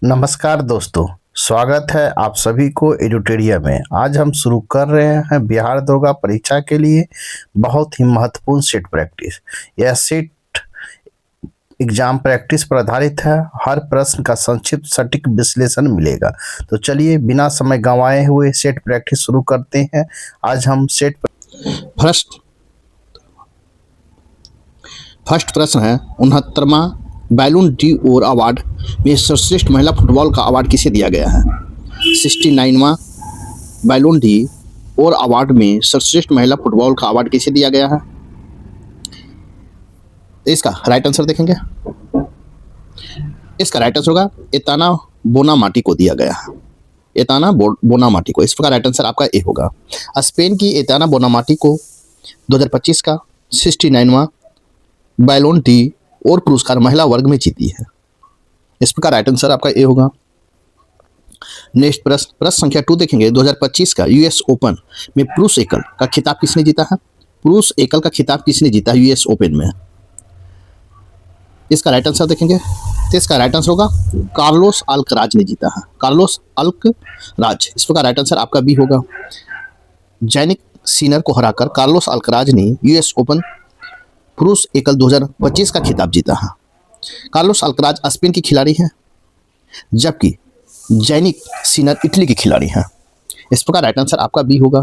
नमस्कार दोस्तों, स्वागत है आप सभी को एडुटेरिया में। आज हम शुरू कर रहे हैं बिहार दरोगा परीक्षा के लिए बहुत ही महत्वपूर्ण सेट प्रैक्टिस। यह सेट एग्जाम प्रैक्टिस पर आधारित है। हर प्रश्न का संक्षिप्त सटीक विश्लेषण मिलेगा। तो चलिए बिना समय गंवाए हुए सेट प्रैक्टिस शुरू करते हैं। आज हम फर्स्ट प्रश्न है 69वां बैलून डी ओर अवार्ड में सर्वश्रेष्ठ महिला फुटबॉल का अवार्ड किसे दिया गया है। 69वां बैलून डी ओर अवार्ड में सर्वश्रेष्ठ महिला फुटबॉल का अवार्ड किसे दिया गया है। इसका राइट आंसर देखेंगे। इसका राइट आंसर होगा एताना बोनामाटी को दिया गया है। एताना बोनामाटी को। इस प्रकार राइट आंसर आपका ए होगा। स्पेन की एताना बोनामाटी को 2025 का 69वां बैलोन डी और पुरस्कार महिला वर्ग में जीती है। इस प्रकार राइट आंसर आपका ए होगा। नेक्स्ट प्रश्न संख्या 2 देखेंगे। 2025 का यूएस ओपन में पुरुष एकल का खिताब किसने जीता है। पुरुष एकल का खिताब किसने जीता है यूएस ओपन में। इसका राइट आंसर देखेंगे। तो इसका राइट आंसर होगा कार्लोस अल्कराज ने जीता है। Carlos Alcaraz. इस प्रकार राइट आंसर आपका बी होगा। जैनिक सीनर को हराकर कार्लोस अल्कराज ने यूएस ओपन पुरुष एकल 2025 का खिताब जीता है। कार्लोस अल्कराज स्पेन की खिलाड़ी हैं, जबकि जैनिक सीनर इटली की खिलाड़ी हैं। इस प्रकार राइट आंसर आपका बी होगा।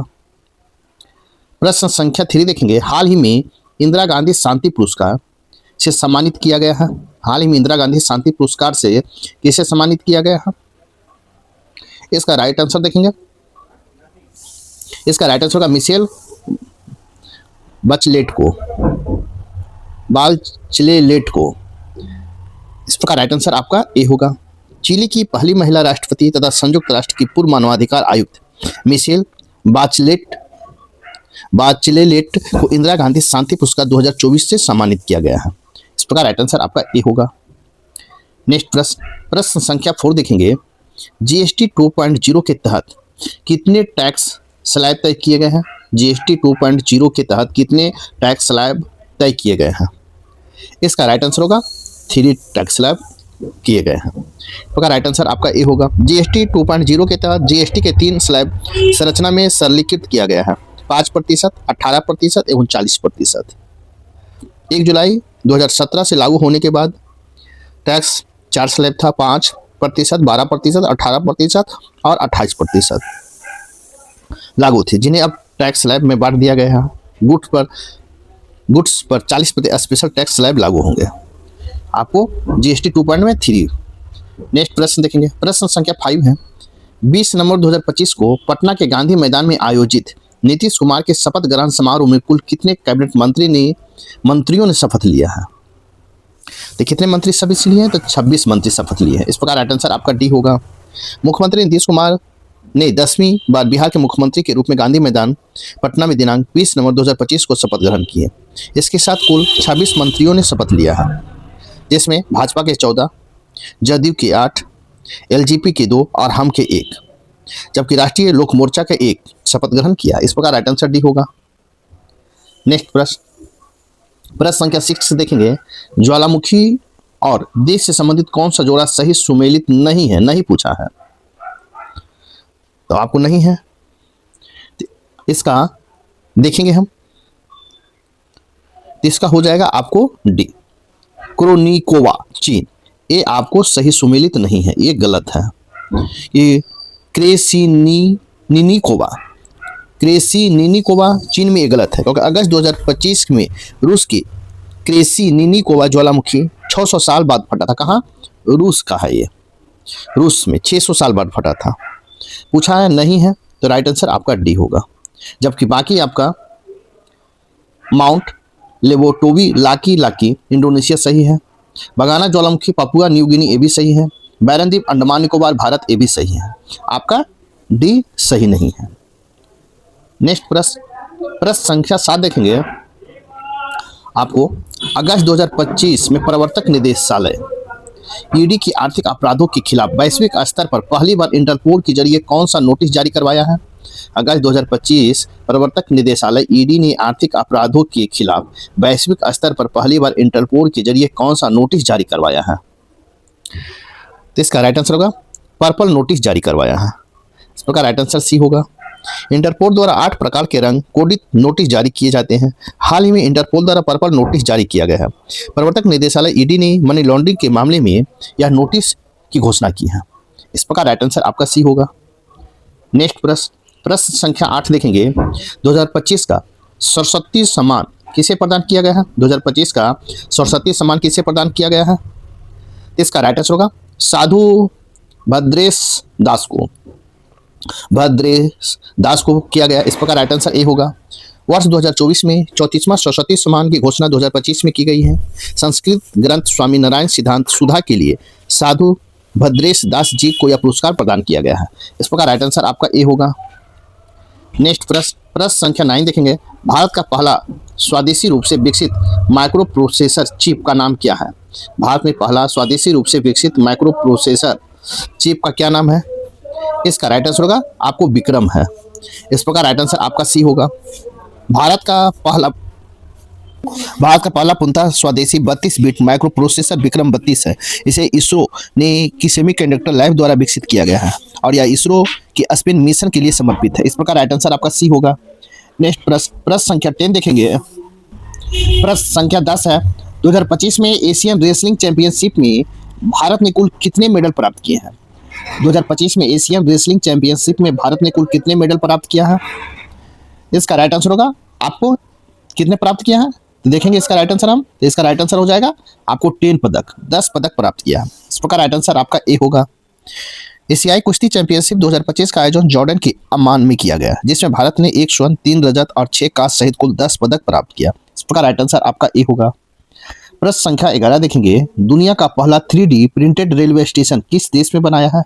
प्रश्न संख्या 3 देखेंगे। हाल ही में इंदिरा गांधी शांति पुरस्कार से सम्मानित किया गया है। हाल ही में इंदिरा गांधी शांति पुरस्कार से किसे सम्मानित किया गया है। इसका राइट आंसर देखेंगे। इसका राइट आंसर होगा मिशेल बाचलेट को। इस प्रकार राइट आंसर आपका ए होगा। चिली की पहली महिला राष्ट्रपति तथा संयुक्त राष्ट्र की पूर्व मानवाधिकार आयुक्त मिशेल बाचलेट को इंदिरा गांधी शांति पुरस्कार 2024 से सम्मानित किया गया है। इस प्रकार राइट आंसर आपका ए होगा। नेक्स्ट प्रश्न संख्या 4 देखेंगे। जीएसटी 2.0 के तहत कितने टैक्स स्लैब तय किए गए हैं। जीएसटी 2.0 के तहत कितने टैक्स स्लैब तय किए गए हैं। इसका राइट आंसर होगा 3 टैक्स स्लैब किए गए हैं। तो राइट आंसर आपका ए होगा। जीएसटी 2.0 के तहत जीएसटी के 3 स्लैब संरचना में सरलीकृत किया गया है। 5%, 18% एवं 40%। 1 जुलाई 2017 से लागू होने के बाद टैक्स 4 स्लैब था। 5%, 12%, 18% और 28% लागू थी, जिन्हें अब टैक्स स्लैब में बांट दिया गया है। गुड्स पर 40% स्पेशल टैक्स स्लैब लागू होंगे आपको जीएसटी 2.3। नेक्स्ट प्रश्न देखेंगे। प्रश्न संख्या 5 है। 20 नवंबर 2025 को पटना के गांधी मैदान में आयोजित नीतीश कुमार के शपथ ग्रहण समारोह में कुल कितने कैबिनेट मंत्रियों ने शपथ लिया है। तो कितने मंत्री शपथ लिए हैं। तो 26 मंत्री शपथ लिए हैं। इस प्रकार राइट आंसर आपका डी होगा। मुख्यमंत्री नीतीश कुमार ने 10वीं बार बिहार के मुख्यमंत्री के रूप में गांधी मैदान पटना में दिनांक 20 नवंबर 2025 को शपथ ग्रहण किए। इसके साथ कुल 26 मंत्रियों ने शपथ लिया है, जिसमें भाजपा के 14, जदयू के 8, एलजेपी के 2 और हम के 1, जबकि राष्ट्रीय लोक मोर्चा का 1 शपथ ग्रहण किया। इस प्रकार राइट आंसर डी होगा। नेक्स्ट प्रश्न संख्या 6 देखेंगे। ज्वालामुखी और देश से संबंधित कौन सा जोड़ा सही सुमेलित नहीं है। नहीं पूछा है तो आपको नहीं है। इसका देखेंगे हम। इसका हो जाएगा आपको डी, क्रोनिकोवा चीन। ये आपको सही सुमेलित नहीं है, ये गलत है। ये क्रेसिनिनिकोवा चीन में ये गलत है, क्योंकि अगस्त 2025 में रूस की क्रेसिनिनिकोवा ज्वालामुखी 600 साल बाद फटा था। कहाँ। रूस का है ये। रूस में 600 साल बाद फटा था। पूछा है नहीं है तो राइट आंसर आपका डी होगा। जबकि बाकी आपका माउंट लेबोटोवी लाकी इंडोनेशिया सही है। बगाना ज्वालामुखी पपुआ न्यू गिनी ये भी सही है। बैरनद्वीप अंडमान निकोबार भारत ये भी सही है। आपका डी सही नहीं है। नेक्स्ट प्रश्न संख्या 7 देखेंगे। आपको अगस्त 2025 में प्रवर्तक निदेशालय ईडी की आर्थिक अपराधों के खिलाफ वैश्विक स्तर पर पहली बार इंटरपोल के जरिए कौन सा नोटिस जारी करवाया है। अगस्त 2025 प्रवर्तक निदेशालय ईडी ने आर्थिक अपराधों के खिलाफ वैश्विक स्तर पर पहली बार इंटरपोल के जरिए कौन सा नोटिस जारी करवाया है। तो इसका राइट आंसर होगा पर्पल नोटिस जारी करवाया है। इस प्रकार राइट आंसर सी होगा। इंटरपोल द्वारा 8 प्रकार के रंग कोडित नोटिस जारी किए जाते हैं। हाल ही में इंटरपोल द्वारा पर्पल नोटिस जारी किया गया है। प्रवर्तक निदेशालय ईडी ने मनी लॉन्ड्रिंग के मामले में यह नोटिस की घोषणा की है। इस प्रकार राइट आंसर आपका सी होगा। नेक्स्ट प्रश्न संख्या 8 देखेंगे। 2025 का सरस्वती सम्मान किसे प्रदान किया गया है? 2025 का सरस्वती सम्मान किसे प्रदान किया गया है? इसका राइट आंसर होगा साधु भद्रेश दास को। भद्रेश दास को किया गया। इस प्रकार राइट आंसर ए होगा। वर्ष 2024 में 34वां सरस्वती सम्मान की घोषणा 2025 में की गई है। संस्कृत ग्रंथ स्वामी नारायण सिद्धांत सुधा के लिए साधु भद्रेश दास जी को यह पुरस्कार प्रदान किया गया है। इस प्रकार राइट आंसर आपका ए होगा। नेक्स्ट प्रश्न संख्या 9 देखेंगे। भारत का पहला स्वदेशी रूप से विकसित माइक्रो प्रोसेसर चिप का नाम क्या है? भारत में पहला स्वदेशी रूप से विकसित माइक्रो प्रोसेसर चिप का क्या नाम है? इसका राइट आंसर होगा आपको विक्रम है। इस प्रकार राइट आंसर आपका सी होगा। भारत का पहला पूर्णतः स्वदेशी 32 बिट माइक्रो प्रोसेसर विक्रम 32 है। इसे इसरो ने की सेमीकंडक्टर लैब द्वारा विकसित किया गया है और यह इसरो की स्पेन मिशन के लिए समर्पित है। इस प्रकार राइट आंसर आपका सी होगा। नेक्स्ट प्रश्न संख्या 10 देखेंगे। प्रश्न संख्या 10 है। 2025 में एशियन रेसलिंग चैंपियनशिप में भारत ने कुल कितने मेडल प्राप्त किए हैं? 2025 में एशियन रेसलिंग चैंपियनशिप में भारत ने कुल कितने मेडल प्राप्त किया है? इसका राइट आंसर होगा आपको कितने प्राप्त किया है तो देखेंगे इसका राइट आंसर हम। तो इसका राइट आंसर हो जाएगा आपको 10 पदक प्राप्त किया। इस प्रकार राइट आंसर आपका ए होगा। एशियाई कुश्ती चैंपियनशिप 2025 का आयोजन जॉर्डन के अम्मान में किया गया, जिसमें भारत ने 1 स्वर्ण 3 रजत और 6 कांस्य सहित कुल 10 पदक प्राप्त किया। इस प्रकार राइट आंसर आपका ए होगा। प्रश्न संख्या 11 देखेंगे। दुनिया का पहला 3D प्रिंटेड रेलवे स्टेशन किस देश में बनाया है?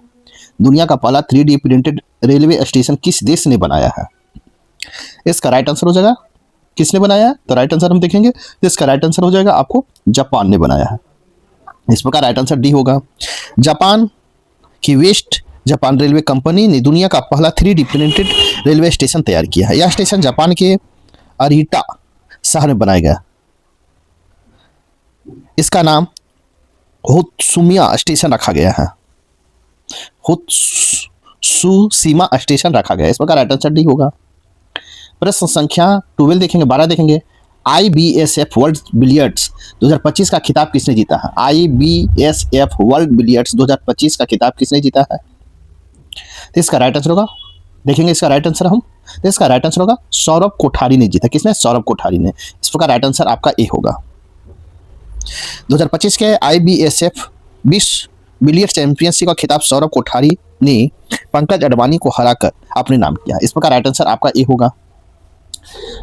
दुनिया का पहला 3D प्रिंटेड रेलवे स्टेशन किस देश ने बनाया है? इसका राइट आंसर हो जाएगा किसने बनाया है? तो राइट आंसर हम देखेंगे। इसका राइट आंसर हो जाएगा आपको जापान ने बनाया है। इस प्रकार राइट आंसर डी होगा। जापान की वेस्ट जापान रेलवे कंपनी ने दुनिया का पहला 3D प्रिंटेड रेलवे स्टेशन तैयार किया है। यह स्टेशन जापान के अरीटा शहर में बनाया गया। इसका नाम होत्सुमिया स्टेशन रखा गया है। होत्सुशिमा स्टेशन रखा गया है। इस प्रकार राइट आंसर डी होगा। प्रश्न संख्या 12 देखेंगे 12 देखेंगे। IBSF वर्ल्ड बिलियर्ड्स 2025 का खिताब किसने जीता है? IBSF वर्ल्ड बिलियर्ड्स 2025 का खिताब किसने जीता है? तो इसका राइट आंसर होगा देखेंगे इसका राइट आंसर हम। तो इसका राइट आंसर होगा सौरभ कोठारी ने जीता। किसने? सौरभ कोठारी ने। इस प्रकार राइट आंसर आपका ए होगा। 2025 के IBSF 20 बिलियर्ड चैंपियनशिप का खिताब सौरभ कोठारी ने पंकज अडवाणी को हराकर अपने नाम किया। इस प्रकार राइट आंसर आपका ए होगा।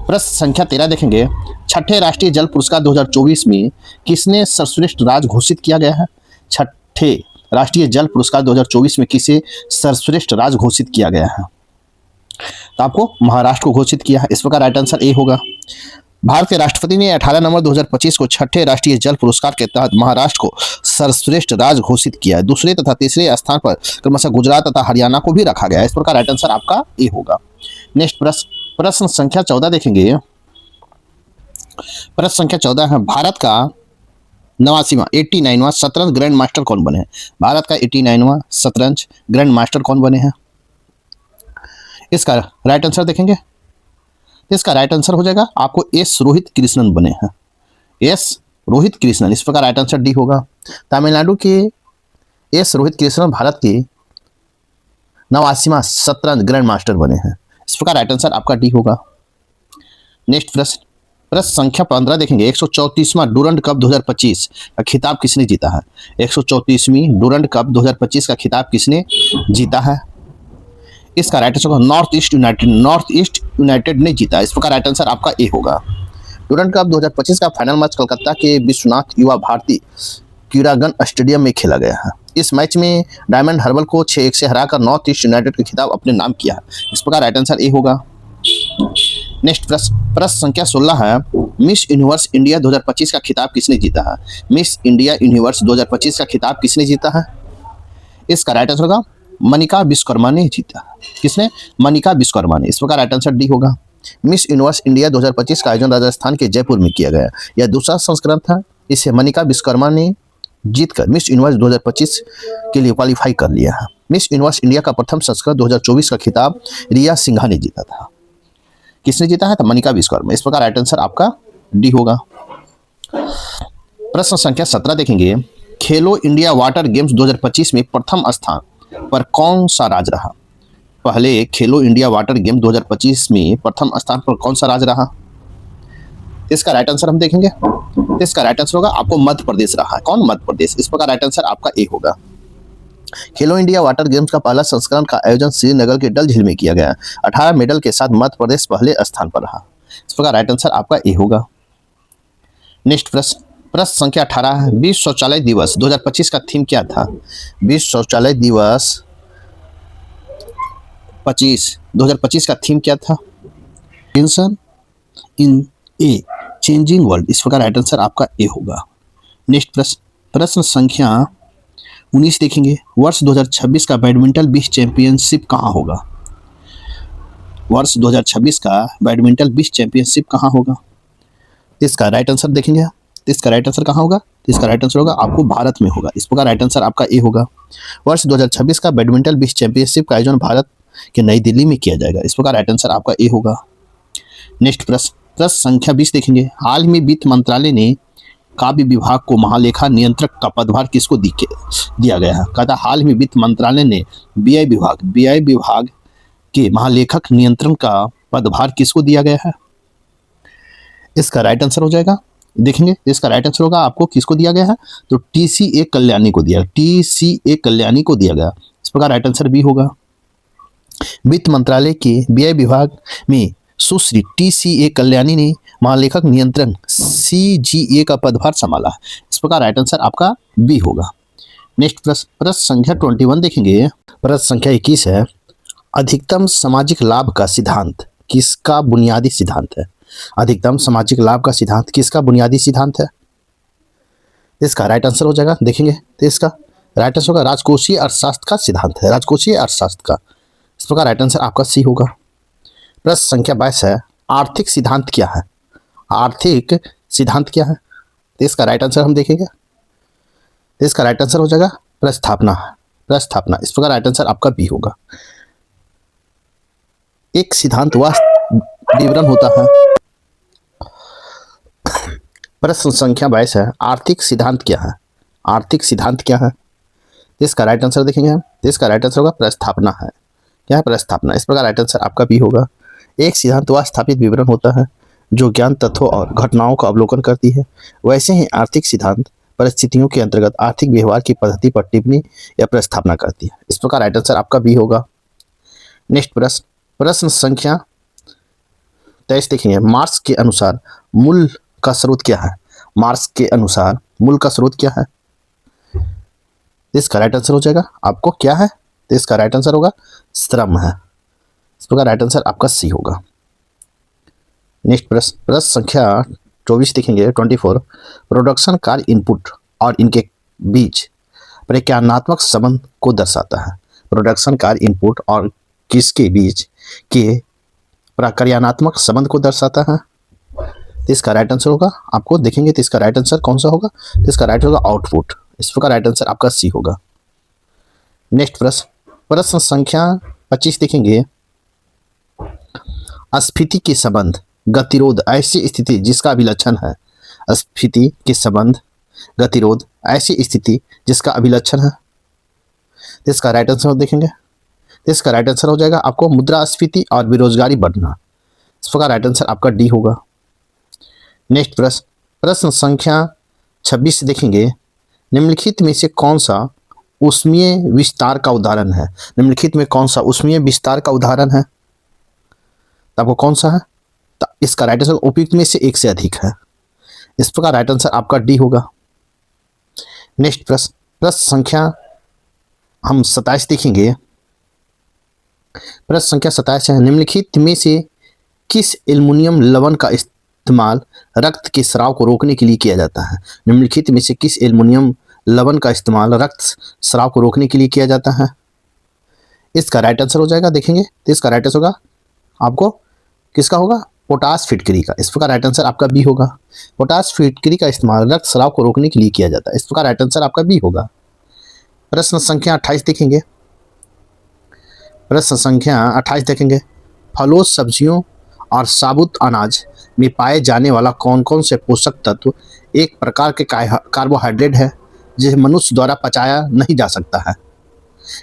प्रश्न संख्या 13 देखेंगे। छठे राष्ट्रीय जल पुरस्कार 2024 में किसने सर्वश्रेष्ठ राज्य घोषित किया गया है? छठे राष्ट्रीय जल पुरस्कार 2024 में किसे सर्वश्रेष्ठ राज्य घोषित किया गया है? तो आपको महाराष्ट्र को घोषित किया है। इस प्रकार राइट आंसर ए होगा। भारत के राष्ट्रपति ने 18 नवंबर 2025 को छठे राष्ट्रीय जल पुरस्कार के तहत महाराष्ट्र को सर्वश्रेष्ठ राज्य घोषित किया है। दूसरे तथा तीसरे स्थान पर क्रमशः गुजरात तथा हरियाणा को भी रखा गया है। इस प्रकार राइट आंसर आपका ए होगा। नेक्स्ट प्रश्न संख्या 14 देखेंगे। प्रश्न संख्या 14 है। भारत का 89वां शतरंज ग्रैंड मास्टर कौन बने हैं? भारत का 89वां शतरंज ग्रैंड मास्टर कौन बने हैं? इसका राइट आंसर देखेंगे। इसका राइट आंसर हो जाएगा आपको एस रोहित कृष्णन बने हैं। एस रोहित कृष्णन। इस प्रकार राइट आंसर डी होगा। तमिलनाडु के एस रोहित कृष्णन भारत के 89वां शतरंज ग्रैंड मास्टर बने हैं। इस प्रकार राइट आंसर आपका डी होगा। नेक्स्ट प्रश्न संख्या 15 देखेंगे। 134वां डूरंड कप 2025 का खिताब किसने जीता है? 134वीं डूरंड कप 2025 का खिताब किसने जीता है? इसका राइट आंसर होगा नॉर्थ ईस्ट यूनाइटेड ने जीता। इस प्रकार राइट आंसर आपका ए होगा। डूरंड कप 2025 का फाइनल मैच कोलकाता के विश्वनाथ युवा भारती क्रीड़ांगन स्टेडियम में खेला गया है। इस मैच में डायमंड हर्बल को 6-1 से हराकर नॉर्थ ईस्ट यूनाइटेड का खिताब अपने नाम किया है। इस प्रकार राइट आंसर ए होगा। नेक्स्ट प्रश्न संख्या 16 है। मिस यूनिवर्स इंडिया 2025 का खिताब किसने जीता है? मिस इंडिया यूनिवर्स 2025 का खिताब किसने जीता है? इसका राइट आंसर होगा मनिका विश्वकर्मा ने जीता। किसने? मनिका विश्वकर्मा ने। इस प्रकार राइट आंसर डी होगा। मिस यूनिवर्स इंडिया 2025 का आयोजन राजस्थान के जयपुर में किया गया। यह दूसरा संस्करण था। इसे मनिका विश्वकर्मा ने जीतकर मिस यूनिवर्स 2025 के लिए क्वालिफाई कर लिया है। मिस यूनिवर्स इंडिया का प्रथम संस्करण 2024 का खिताब रिया सिन्हा ने जीता था। किसने जीता है? तो मनिका विश्वकर्मा। इस प्रकार राइट आंसर आपका डी होगा। प्रश्न संख्या 17 देखेंगे। खेलो इंडिया वाटर गेम्स 2025 में प्रथम स्थान पर कौन सा राज्य रहा? पहले खेलो इंडिया वाटर गेम 2025 में प्रथम स्थान पर कौन सा राज्य रहा? इसका राइट आंसर हम देखेंगे। इसका राइट आंसर होगा आपको मध्य प्रदेश रहा है। कौन? मध्य प्रदेश। इस प्रकार राइट आंसर आपका ए होगा। खेलो इंडिया वाटर गेम्स का पहला संस्करण का आयोजन श्रीनगर के डल झील में किया गया। 18 मेडल के साथ मध्य प्रदेश पहले स्थान पर रहा। इस प्रकार राइट आंसर आपका ए होगा। नेक्स्ट प्रश्न संख्या 18 है। विश्व शौचालय दिवस 2025 का थीम क्या था? विश्व शौचालय दिवस 2025 का थीम क्या था? Tension in a changing world. इस प्रकार राइट आंसर आपका ए होगा। नेक्स्ट प्रश्न संख्या 19 देखेंगे। वर्ष 2026 का बैडमिंटन विश्व चैंपियनशिप कहाँ होगा? वर्ष 2026 का बैडमिंटन विश्व चैंपियनशिप कहाँ होगा? इसका राइट आंसर देखेंगे। इसका राइट आंसर कहाँ होगा? इसका राइट आंसर होगा आपको भारत में होगा। इस प्रकार राइट आंसर आपका ए होगा। वर्ष 2026 का बैडमिंटन विश्व चैंपियनशिप का आयोजन भारत के नई दिल्ली में किया जाएगा। इस प्रकार राइट आंसर आपका ए होगा। नेक्स्ट प्रश्न संख्या 20 देखेंगे। हाल ही में वित्त मंत्रालय ने काव्य विभाग को महालेखा नियंत्रक का पदभार किसको दिया गया है? कहता हाल ही में वित्त मंत्रालय ने व्यय विभाग के महालेखक नियंत्रण का पदभार किसको दिया गया है? इसका राइट आंसर हो जाएगा देखेंगे। इसका राइट आंसर होगा आपको किसको दिया गया है? तो TCA कल्याणी को दिया। TCA कल्याणी को दिया गया। इस प्रकार राइट आंसर बी होगा। वित्त मंत्रालय के व्यय विभाग में सुश्री TCA कल्याणी ने महालेखक नियंत्रण CGA का पदभार संभाला। इस प्रकार राइट आंसर आपका बी होगा। नेक्स्ट प्रश्न संख्या 21 देखेंगे। प्रश्न संख्या 21 है। अधिकतम सामाजिक लाभ का सिद्धांत किसका बुनियादी सिद्धांत है? अधिकतम सामाजिक लाभ का सिद्धांत किसका बुनियादी सिद्धांत है? इसका राइट आंसर हो जाएगा देखेंगे। तो इसका राइट आंसर होगा राजकोषीय अर्थशास्त्र का सिद्धांत है। राजकोषीय अर्थशास्त्र का। इस प्रकार राइट आंसर आपका सी होगा। प्रश्न संख्या 22 है। आर्थिक सिद्धांत क्या है? आर्थिक सिद्धांत क्या है? तो इसका राइट आंसर हम देखेंगे। तो इसका राइट आंसर हो जाएगा प्रस्थापना। प्रस्थापना। इस प्रकार राइट आंसर आपका बी होगा। एक सिद्धांत वह विवरण होता है। प्रश्न संख्या 22 है। आर्थिक सिद्धांत क्या है? आर्थिक सिद्धांत क्या है? तो इसका राइट आंसर देखेंगे हम। तो इसका राइट आंसर होगा प्रस्थापना है। क्या है? प्रस्थापना। इस प्रकार राइट आंसर आपका बी होगा। एक सिद्धांत वह स्थापित विवरण होता है जो ज्ञान तत्वों और घटनाओं का अवलोकन करती है। वैसे ही आर्थिक सिद्धांत परिस्थितियों के अंतर्गत आर्थिक व्यवहार की पद्धति पर टिप्पणी या प्रस्थापना करती है। इस प्रकार राइट आंसर आपका बी होगा। नेक्स्ट प्रश्न संख्या 23 देखेंगे। मार्क्स के अनुसार मूल का स्रोत क्या है? मार्क्स के अनुसार मूल का स्रोत क्या है? इसका राइट आंसर हो जाएगा आपको क्या है? तो इसका राइट आंसर होगा श्रम है। इस प्रकार राइट आंसर आपका सी होगा। नेक्स्ट प्रश्न संख्या 24 देखेंगे। 24 प्रोडक्शन कार्य इनपुट और इनके बीच प्रक्रियात्मक संबंध को दर्शाता है। प्रोडक्शन कार्य इनपुट और किसके बीच के प्रक्रियात्मक संबंध को दर्शाता है? तो इसका राइट आंसर होगा आपको देखेंगे। तो इसका राइट आंसर कौन सा होगा? तो इसका राइट होगा आउटपुट। इस प्रकार राइट आंसर आपका सी होगा। नेक्स्ट प्रश्न संख्या 25 देखेंगे। स्फीति के संबंध गतिरोध ऐसी स्थिति जिसका अभिलक्षण है। स्फीति के संबंध गतिरोध ऐसी स्थिति जिसका अभिलक्षण है। तो इसका राइट आंसर देखेंगे। तो इसका राइट आंसर हो जाएगा आपको मुद्रास्फीति और बेरोजगारी बढ़ना। इस प्रकार राइट आंसर आपका डी होगा। नेक्स्ट प्रश्न संख्या 26 देखेंगे। निम्नलिखित में से कौन सा ऊष्मीय विस्तार का उदाहरण है? निम्नलिखित में कौन सा ऊष्मीय विस्तार का उदाहरण है? तो आपको कौन सा है? तो इसका राइट आंसर उपयुक्त में से एक से अधिक है। इस प्रकार राइट आंसर आपका डी होगा। नेक्स्ट प्रश्न संख्या हम 27 देखेंगे। प्रश्न संख्या 27 है। निम्नलिखित में से किस एल्युमिनियम लवण का इस्तेमाल रक्त के स्राव को रोकने के लिए किया जाता है? निम्नलिखित में से किस एल्युमिनियम लवण का इस्तेमाल रक्त स्राव को रोकने के लिए किया जाता है? इसका राइट आंसर हो जाएगा देखेंगे। तो इसका राइट आंसर होगा आपको किसका होगा? पोटास फिटकरी का, इस प्रकार राइट आंसर आपका बी होगा। पोटास फिटकरी का इस्तेमाल रक्त स्राव को रोकने के लिए किया जाता है, इस प्रकार राइट आंसर आपका बी होगा। प्रश्न संख्या 28 देखेंगे। प्रश्न संख्या 28 देखेंगे, फलों, सब्जियों और साबुत अनाज में पाए जाने वाला कौन कौन से पोषक तत्व एक प्रकार के कार्बोहाइड्रेट है जिसे मनुष्य द्वारा पचाया नहीं जा सकता है।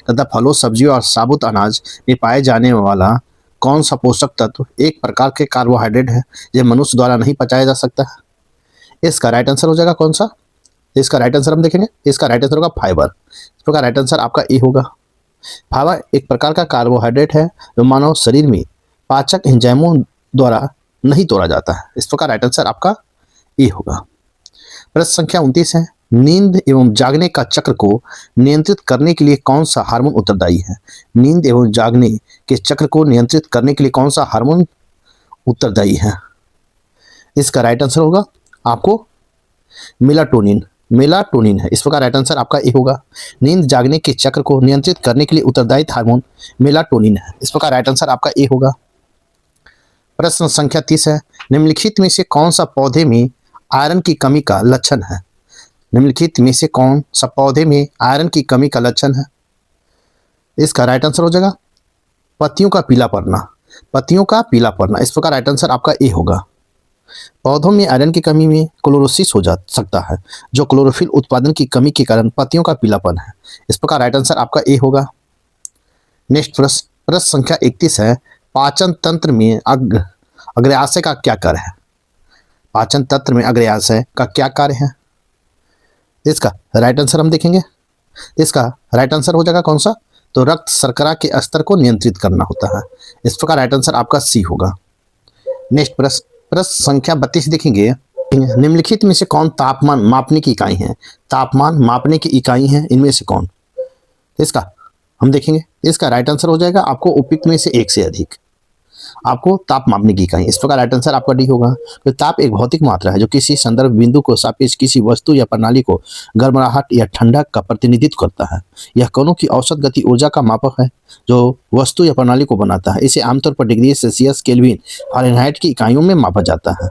तथा फलों, सब्जियों और साबुत अनाज में पाए जाने वाला कौन सा पोषक तत्व एक प्रकार के कार्बोहाइड्रेट है जो मनुष्य द्वारा नहीं पचाया जा सकता है। इसका राइट आंसर हो जाएगा कौन सा? इसका राइट आंसर हम देखेंगे, इसका राइट आंसर होगा फाइबर। इस प्रकार राइट आंसर आपका ए होगा। फाइबर एक प्रकार का कार्बोहाइड्रेट है जो मानव शरीर में पाचक एंजाइमों द्वारा नहीं तोड़ा जाता है, इस प्रकार राइट आंसर आपका ए होगा। प्रश्न संख्या 29 है, नींद एवं जागने का चक्र को नियंत्रित करने के लिए कौन सा हार्मोन उत्तरदायी है। नींद एवं जागने के चक्र को नियंत्रित करने के लिए कौन सा हार्मोन उत्तरदायी है। इसका राइट आंसर होगा आपको मेलाटोनिन। मेलाटोनिन है, इस प्रकार राइट आंसर आपका ए होगा। नींद जागने के चक्र को नियंत्रित करने के लिए उत्तरदायी हार्मोन मेलाटोनिन है, इस प्रकार राइट आंसर आपका ए होगा। प्रश्न संख्या 30 है, निम्नलिखित में से कौन सा पौधे में आयरन की कमी का लक्षण है। निम्नलिखित में से कौन सा पौधे में आयरन की कमी का लक्षण है। इसका राइट आंसर हो जाएगा पत्तियों का पीला पड़ना। पत्तियों का पीला पड़ना, इस प्रकार राइट आंसर आपका ए होगा। पौधों में आयरन की कमी में क्लोरोसिस हो जा सकता है जो क्लोरोफिल उत्पादन की कमी के कारण पत्तियों का पीलापन है, इस प्रकार राइट आंसर आपका ए होगा। नेक्स्ट प्रश्न संख्या 31 है, पाचन तंत्र में अग्राशय का क्या कार्य है। पाचन तंत्र में अग्राशय का क्या कार्य है। इसका राइट आंसर हम देखेंगे, इसका राइट आंसर हो जाएगा कौन सा, तो रक्त शर्करा के स्तर को नियंत्रित करना होता है, इस प्रकार राइट आंसर आपका सी होगा। नेक्स्ट प्रश्न संख्या 32 देखेंगे, निम्नलिखित में से कौन तापमान मापने की इकाई है। तापमान मापने की इकाई है इनमें से कौन। इसका हम देखेंगे, इसका राइट आंसर हो जाएगा आपको उपयुक्त में से एक से अधिक। आपको ताप मापने की इकाई, इस प्रकार राइट आंसर आपका डी होगा। तो ताप एक भौतिक मात्रा है जो किसी संदर्भ बिंदु को सापेक्ष किसी वस्तु या प्रणाली को गर्माहट या ठंडक का प्रतिनिधित्व करता है। यह कणों की औसत गति ऊर्जा का मापक है जो वस्तु या प्रणाली को बनाता है। इसे आमतौर पर डिग्री सेल्सियस, केल्विन, फ़ारेनहाइट की इकाइयों में मापा जाता है,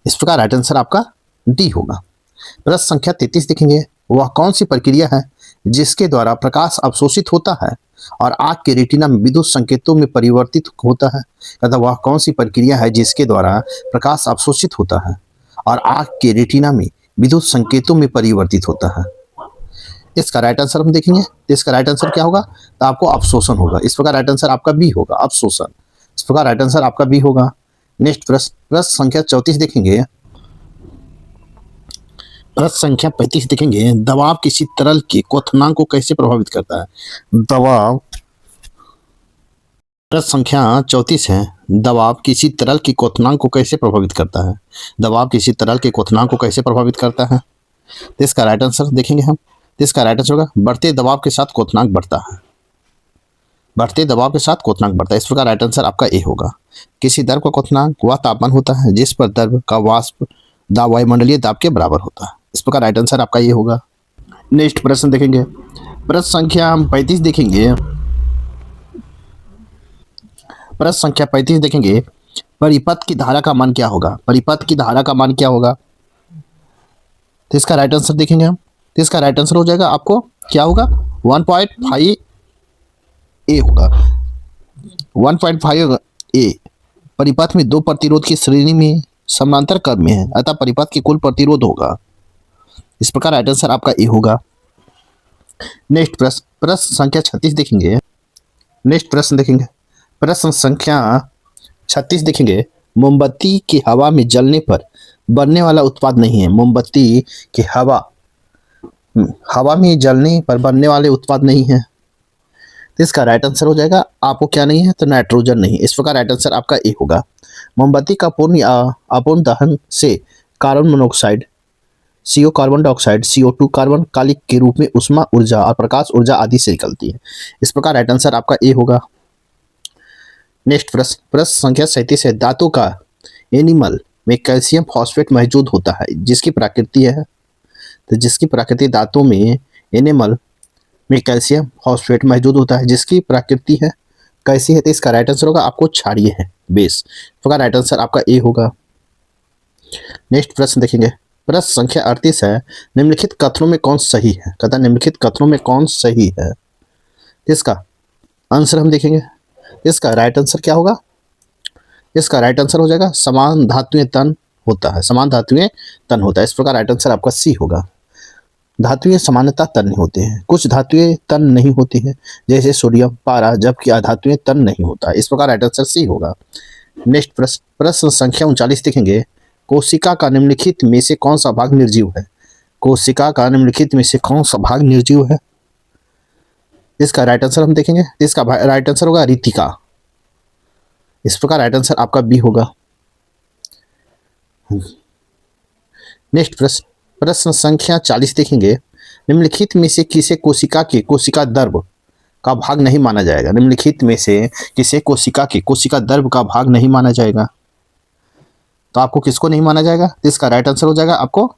इस प्रकार राइट आंसर आपका डी होगा। प्रश्न संख्या 33 देखेंगे, वह कौन सी प्रक्रिया है जिसके द्वारा प्रकाश अवशोषित होता है और आँख के रेटिना में विद्युत संकेतों में परिवर्तित होता है। तथा वह कौन सी प्रक्रिया है जिसके द्वारा प्रकाश अवशोषित होता है और आँख के रेटिना में विद्युत संकेतों में परिवर्तित होता है। इसका राइट आंसर हम देखेंगे, इसका राइट आंसर क्या होगा, तो आपको अवशोषण होगा, इस प्रकार राइट आंसर आपका बी होगा, अवशोषण, इस प्रकार राइट आंसर आपका बी होगा। नेक्स्ट प्रश्न संख्या 34 देखेंगे। प्रश्न संख्या 35 देखेंगे, दबाव किसी तरल के क्वथनांक को कैसे प्रभावित करता है। दबाव, प्रश्न संख्या 34 है, दबाव किसी तरल के क्वथनांक को कैसे प्रभावित करता है। दबाव किसी तरल के क्वथनांक को कैसे प्रभावित करता है, तो इसका राइट आंसर देखेंगे हम। तो इसका राइट आंसर होगा बढ़ते दबाव के साथ क्वथनांक बढ़ता है। बढ़ते दबाव के साथ क्वथनांक बढ़ता है, इस प्रकार राइट आंसर आपका ए होगा। किसी द्रव का क्वथनांक वह तापमान होता है जिस पर द्रव का वाष्प दाब वायुमंडलीय दाब के बराबर होता है, इस प्रकार राइट आंसर आपका ये होगा। नेक्स्ट प्रश्न देखेंगे, प्रश्न संख्या 35 देखेंगे। प्रश्न संख्या 35 देखेंगे, परिपथ की धारा का मान क्या होगा। परिपथ की धारा का मान क्या होगा, तो इसका राइट आंसर देखेंगे हम। तो इसका राइट आंसर हो जाएगा आपको क्या होगा, 1.5 ए होगा, 1.5 ए। परिपथ में दो प्रतिरोध की श्रेणी में समांतर क्रम में है, अतः परिपथ की कुल प्रतिरोध होगा, इस प्रकार राइट आंसर आपका ए होगा। नेक्स्ट प्रश्न संख्या 36 देखेंगे। नेक्स्ट प्रश्न देखेंगे, प्रश्न संख्या 36 देखेंगे, मोमबत्ती की हवा में जलने पर बनने वाला उत्पाद नहीं है। मोमबत्ती की हवा में जलने पर बनने वाले उत्पाद नहीं है, तो इसका राइट आंसर हो जाएगा आपको क्या नहीं है, तो नाइट्रोजन नहीं, इस प्रकार राइट आंसर आपका ए होगा। मोमबत्ती का पूर्ण या अपूर्ण दहन से carbon monoxide, CO carbon dioxide, CO2 carbon कालिक के रूप में ऊष्मा ऊर्जा और प्रकाश ऊर्जा आदि से निकलती है, इस प्रकार राइट आंसर आपका ए होगा। नेक्स्ट प्रश्न संख्या 37 है, धातु का एनिमल में कैल्शियम फॉस्फेट मौजूद होता है जिसकी प्रकृति है। तो जिसकी प्रकृति धातु में एनिमल में कैल्शियम फॉस्फेट मौजूद होता है जिसकी प्रकृति है कैसी है, तो इसका राइट आंसर होगा आपको क्षारीय है, बेस। इस प्रकार राइट आंसर आपका ए होगा। नेक्स्ट प्रश्न देखेंगे, प्रश्न संख्या 38 है, निम्नलिखित कथनों में कौन सही है? कहता है निम्नलिखित कथनों में कौन सही है? इसका आंसर हम देखेंगे। इसका राइट आंसर क्या होगा? इसका राइट आंसर हो जाएगा समान धातुएं तन होता है, समान धातुएं तन होता है। इस प्रकार राइट आंसर आपका सी होगा। धातुएं सामान्यतः तन होते हैं, कुछ धातुएं तन नहीं होती हैं, जैसे सोडियम, पारा, जबकि धातुएं तन नहीं होता। इस प्रकार राइट आंसर सी होगा। नेक्स्ट प्रश्न, प्रश्न संख्या 39 देखेंगे, कोशिका का निम्नलिखित में से कौन सा भाग निर्जीव है? कोशिका का निम्नलिखित में से कौन सा भाग निर्जीव है? इसका राइट आंसर हम देखेंगे। इसका राइट आंसर होगा रितिका। इस प्रकार राइट आंसर आपका बी होगा। नेक्स्ट प्रश्न, प्रश्न संख्या 40 देखेंगे, निम्नलिखित में से किसे कोशिका के कोशिका द्रव का भाग नहीं माना जाएगा? निम्नलिखित में से किसे कोशिका के कोशिका द्रव का भाग नहीं माना जाएगा? तो आपको किसको नहीं माना जाएगा? इसका राइट आंसर हो जाएगा आपको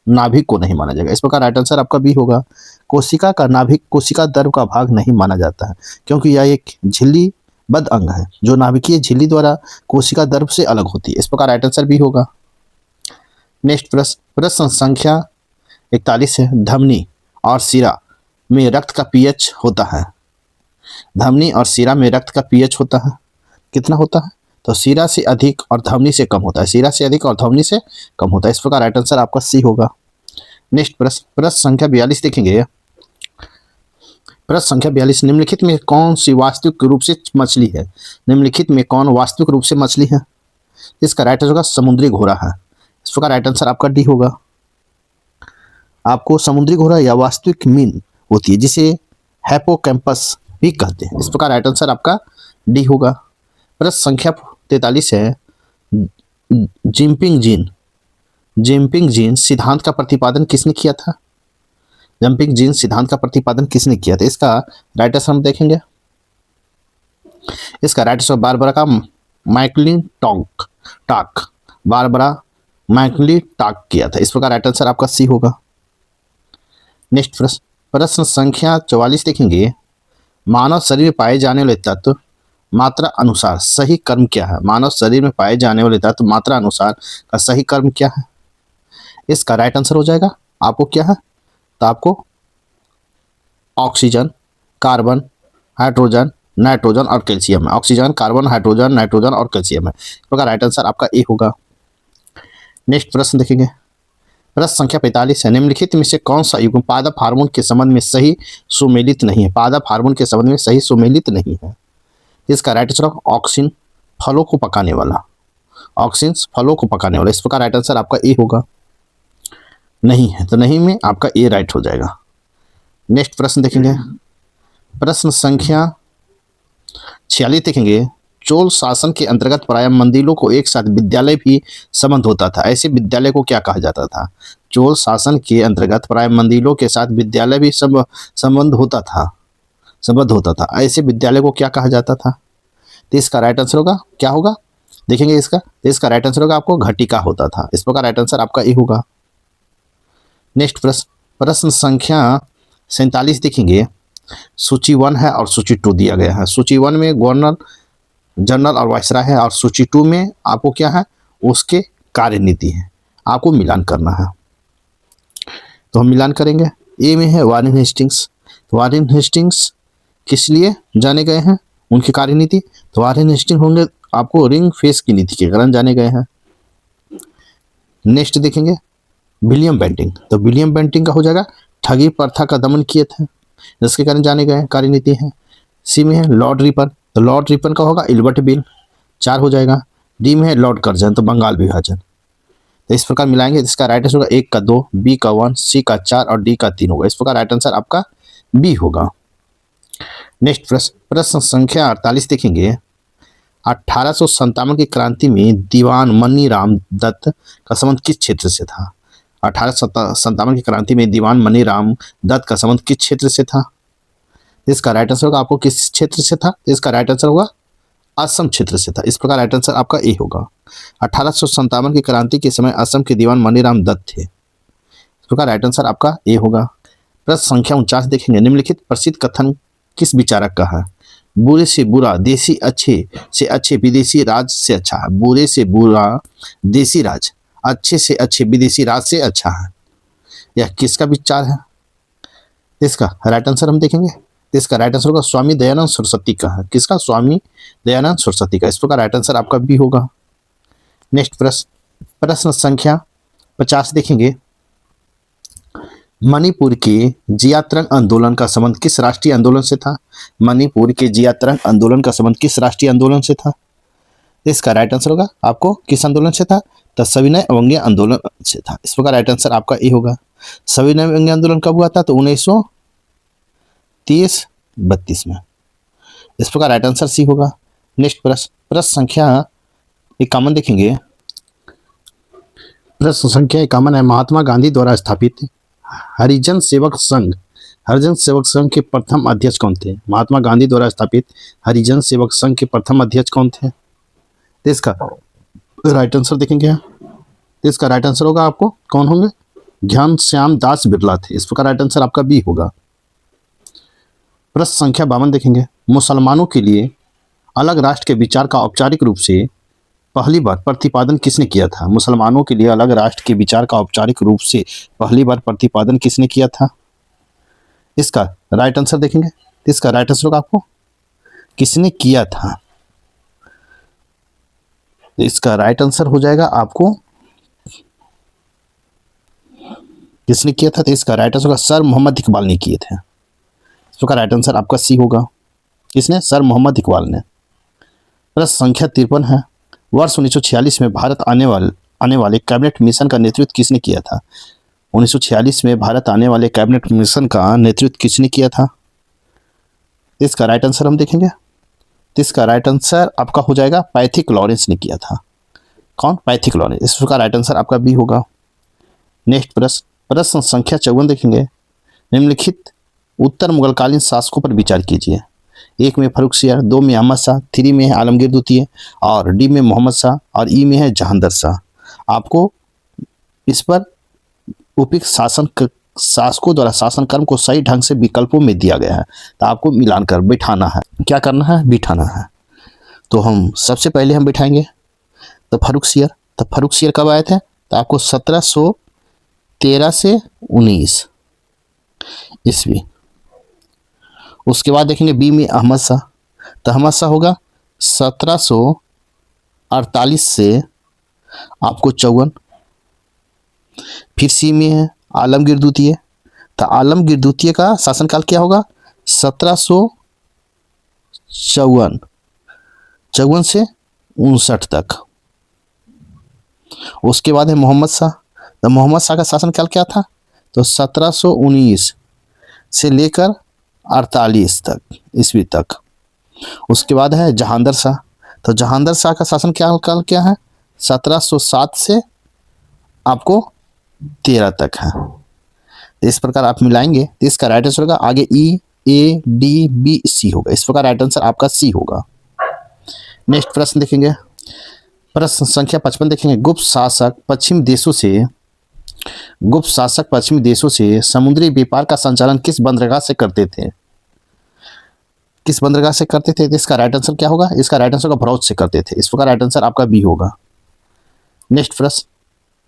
नाभिक को नहीं माना जाएगा। इस प्रकार राइट आंसर आपका बी होगा। कोशिका का नाभिक कोशिका द्रव का भाग नहीं माना जाता है, क्योंकि यह एक झिल्लीबद्ध अंग है जो नाभिकीय झिल्ली द्वारा कोशिका द्रव से अलग होती है। इस प्रकार राइट आंसर बी होगा। नेक्स्ट प्रश्न, प्रश्न संख्या 41 है, धमनी और शिरा में रक्त का पीएच होता है। धमनी और शिरा में रक्त का पीएच होता है, कितना होता है? तो शिरा से अधिक और धमनी से कम होता है। शिरा से अधिक और धमनी से कम होता है। इस प्रकार राइट आंसर आपका सी होगा। नेक्स्ट प्रश्न, प्रश्न संख्या 42 देखेंगे। प्रश्न संख्या 42, निम्नलिखित में कौन सी वास्तविक रूप से मछली है? निम्नलिखित में कौन वास्तविक रूप से मछली है? इसका राइट आंसर होगा समुद्री घोड़ा है। इस प्रकार राइट आंसर आपका डी होगा। आपको समुद्री घोड़ा या वास्तविक मीन होती है, जिसे हिप्पोकैम्पस भी कहते हैं। इस प्रकार राइट आंसर आपका डी होगा। प्रश्न संख्या 43 है, जंपिंग जीन सिद्धांत का प्रतिपादन किसने किया था? जंपिंग जीन सिद्धांत का प्रतिपादन किसने किया था? इसका राइट आंसर हम देखेंगे। इसका राइट आंसर बारबरा का मैकलिंटॉक, बारबरा मैकलिंटॉक किया था। इस प्रकार राइट आंसर आपका सी होगा। नेक्स्ट प्रश्न, प्रश्न संख्या 44 देखेंगे, मानव शरीर में पाए जाने वाले तत्व मात्रा अनुसार सही कर्म क्या है? मानव शरीर में पाए जाने वाले तत्व मात्रा अनुसार का सही कर्म क्या है? इसका राइट आंसर हो जाएगा आपको क्या है? तो आपको ऑक्सीजन, कार्बन, हाइड्रोजन, नाइट्रोजन और कैल्शियम है। ऑक्सीजन, कार्बन, हाइड्रोजन, नाइट्रोजन और कैल्शियम है। तो राइट आंसर आपका ए होगा। नेक्स्ट प्रश्न देखेंगे, प्रश्न संख्या 45 है, निम्नलिखित में से कौन सा युग्म पादप हार्मोन के संबंध में सही सुमेलित नहीं है? पादप हार्मोन के संबंध में सही सुमेलित नहीं है। इसका राइट आंसर ऑक्सिन, फलों को पकाने वाला, ऑक्सिन फलों को पकाने वाला। इस प्रकार राइट आंसर आपका ए होगा। नहीं है तो नहीं में आपका ए राइट हो जाएगा। नेक्स्ट प्रश्न देखेंगे, प्रश्न संख्या 46 देखेंगे, चोल शासन के अंतर्गत प्रायः मंदिरों को एक साथ विद्यालय भी संबंध होता था, ऐसे विद्यालय को क्या कहा जाता था? चोल शासन के अंतर्गत प्रायः मंदिरों के साथ विद्यालय भी संबंध होता था, ऐसे विद्यालय को क्या कहा जाता था? तो इसका राइट आंसर होगा क्या होगा देखेंगे इसका। तो इसका राइट आंसर होगा आपको घटिका होता था। इस प्रकार राइट आंसर आपका ए होगा। नेक्स्ट प्रश्न, प्रश्न संख्या 47 देखेंगे, सूची 1 है और सूची 2 दिया गया है। सूची 1 में गवर्नर जनरल और वायसराय है, और सूची 2 में आपको क्या है? उसके कार्यनीति है। आपको मिलान करना है, तो हम मिलान करेंगे। ए में है वारेन हेस्टिंग्स। तो वारेन हेस्टिंग्स किस लिए जाने गए हैं? उनकी कार्यनीति। तो वारेन हेस्टिंग्स होंगे आपको रिंग फेस की नीति के कारण जाने गए हैं। नेक्स्ट देखेंगे विलियम बेंटिंक। तो विलियम बेंटिंक का हो जाएगा ठगी प्रथा का दमन किए थे, जिसके कारण जाने गए कार्यनीति है। सी में है लॉर्ड रिपन। तो लॉर्ड रिपन का होगा इल्बर्ट बिल, 4 हो जाएगा। डी में है लॉर्ड कर्जन, तो बंगाल विभाजन। तो इस प्रकार मिलाएंगे, जिसका राइट आंसर होगा 1 का 2, बी का 1, सी का 4 और डी का 3 होगा। इस प्रकार राइट आंसर आपका बी होगा। नेक्स्ट प्रश्न, प्रश्न संख्या 48 देखेंगे, 1857 की क्रांति में दीवान मनीराम दत्त का संबंध किस क्षेत्र से था? 1857 की क्रांति में दीवान मनीराम दत्त का संबंध किस क्षेत्र से था? इसका राइट आंसर होगा आपको किस क्षेत्र से था? इसका राइट आंसर होगा असम क्षेत्र से था। इस प्रकार राइट आंसर आपका ए होगा। 1857 की क्रांति के समय असम के दीवान मनीराम दत्त थे। इस प्रकार राइट आंसर आपका ए होगा। प्रश्न संख्या 49 देखेंगे, निम्नलिखित प्रसिद्ध कथन किस विचारक का है? बुरे से बुरा देसी अच्छे से अच्छे विदेशी राज से अच्छा है। बुरे से बुरा देसी राज अच्छे से अच्छे विदेशी राज से अच्छा है। यह किसका विचार है? इसका राइट आंसर हम देखेंगे। इसका राइट आंसर होगा स्वामी दयानंद सरस्वती का है। किसका? स्वामी दयानंद सरस्वती का। इस प्रकार राइट आंसर आपका बी होगा। नेक्स्ट प्रश्न संख्या 50 देखेंगे। मणिपुर के जियात्रंग आंदोलन का संबंध किस राष्ट्रीय आंदोलन से था? मणिपुर के जियात्रंग आंदोलन का संबंध किस राष्ट्रीय आंदोलन से था? इसका राइट आंसर होगा आपको किस आंदोलन से था? तो सविनय अवज्ञा आंदोलन से था। इस प्रकार राइट आंसर आपका ए होगा। सविनय अवज्ञा आंदोलन कब हुआ था? तो 1930-32 में। इस प्रकार राइट आंसर सी होगा। नेक्स्ट प्रश्न संख्या 51 देखेंगे। प्रश्न संख्या 51 है, महात्मा गांधी द्वारा स्थापित हरिजन सेवक संघ के प्रथम अध्यक्ष कौन थे? महात्मा गांधी द्वारा स्थापित हरिजन सेवक संघ के प्रथम अध्यक्ष कौन थे? इसका राइट आंसर देखेंगे। इसका राइट आंसर होगा आपको कौन होंगे? ज्ञान श्याम दास बिरला थे। इस प्रकार राइट आंसर आपका बी होगा। प्रश्न संख्या 52 देखेंगे। मुसलमानों के लिए अलग राष्ट्र के विचार का औपचारिक रूप से पहली बार प्रतिपादन किसने किया था? मुसलमानों के लिए अलग राष्ट्र के विचार का औपचारिक रूप से पहली बार प्रतिपादन किसने किया था? इसका राइट आंसर देखेंगे। इसका राइट आंसर होगा आपको किसने किया था? इसका राइट आंसर हो जाएगा आपको किसने किया था? तो इसका राइट आंसर होगा सर मोहम्मद इकबाल ने किए थे। इसका राइट आंसर आपका सी होगा। किसने? सर मोहम्मद इकबाल ने। प्रश्न संख्या 53 है। वर्ष 1946 में भारत आने वाले कैबिनेट मिशन का नेतृत्व किसने किया था? 1946 में भारत आने वाले कैबिनेट मिशन का नेतृत्व किसने किया था? इसका राइट आंसर हम देखेंगे। इसका राइट आंसर आपका हो जाएगा पैथिक लॉरेंस ने किया था। कौन? Pethick Lawrence. इसका राइट आंसर आपका बी होगा। नेक्स्ट प्रश्न संख्या 54 देखेंगे। निम्नलिखित उत्तर मुगलकालीन शासकों पर विचार कीजिए। 1 में फर्रुखसियार, 2 में अहमद शाह, 3 में है आलमगीर द्वितीय और डी में मोहम्मद शाह और ई में है जहांगीर शाह। आपको इस पर उपयुक्त शासकों द्वारा शासन क्रम को सही ढंग से विकल्पों में दिया गया है, तो आपको मिलान कर बिठाना है। क्या करना है? बिठाना है। तो हम सबसे पहले हम बिठाएंगे तो फर्रुखसियार। तो फर्रुखसियार कब आए थे? तो आपको 1713 से 19 ईस्वी। उसके बाद देखेंगे बी में अहमद शाह। तो अहमद शाह होगा 1748 से आपको 54। फिर सी में है आलमगीर द्वितीय। तो आलमगीर द्वितीय का शासनकाल क्या होगा? 1754 से 59 तक। उसके बाद है मोहम्मद शाह। तो मोहम्मद शाह का शासनकाल क्या था? तो 1719 से लेकर 48 तक ईस्वी तक। उसके बाद है जहांगीर शाह। तो जहांगीर शाह का शासन काल क्या है? 1707 से आपको 13 तक है। इस प्रकार आप मिलाएंगे तो इसका राइट आंसर होगा आगे ई ए डी बी सी होगा। इस प्रकार राइट आंसर आपका सी होगा। नेक्स्ट प्रश्न देखेंगे। प्रश्न संख्या 55 देखेंगे। गुप्त शासक पश्चिमी देशों से समुद्री व्यापार का संचालन किस बंदरगाह से करते थे? किस बंदरगाह से करते थे? इसका राइट आंसर क्या होगा? इसका राइट आंसर होगा भरौच से करते थे। इस प्रकार राइट आंसर आपका बी होगा। नेक्स्ट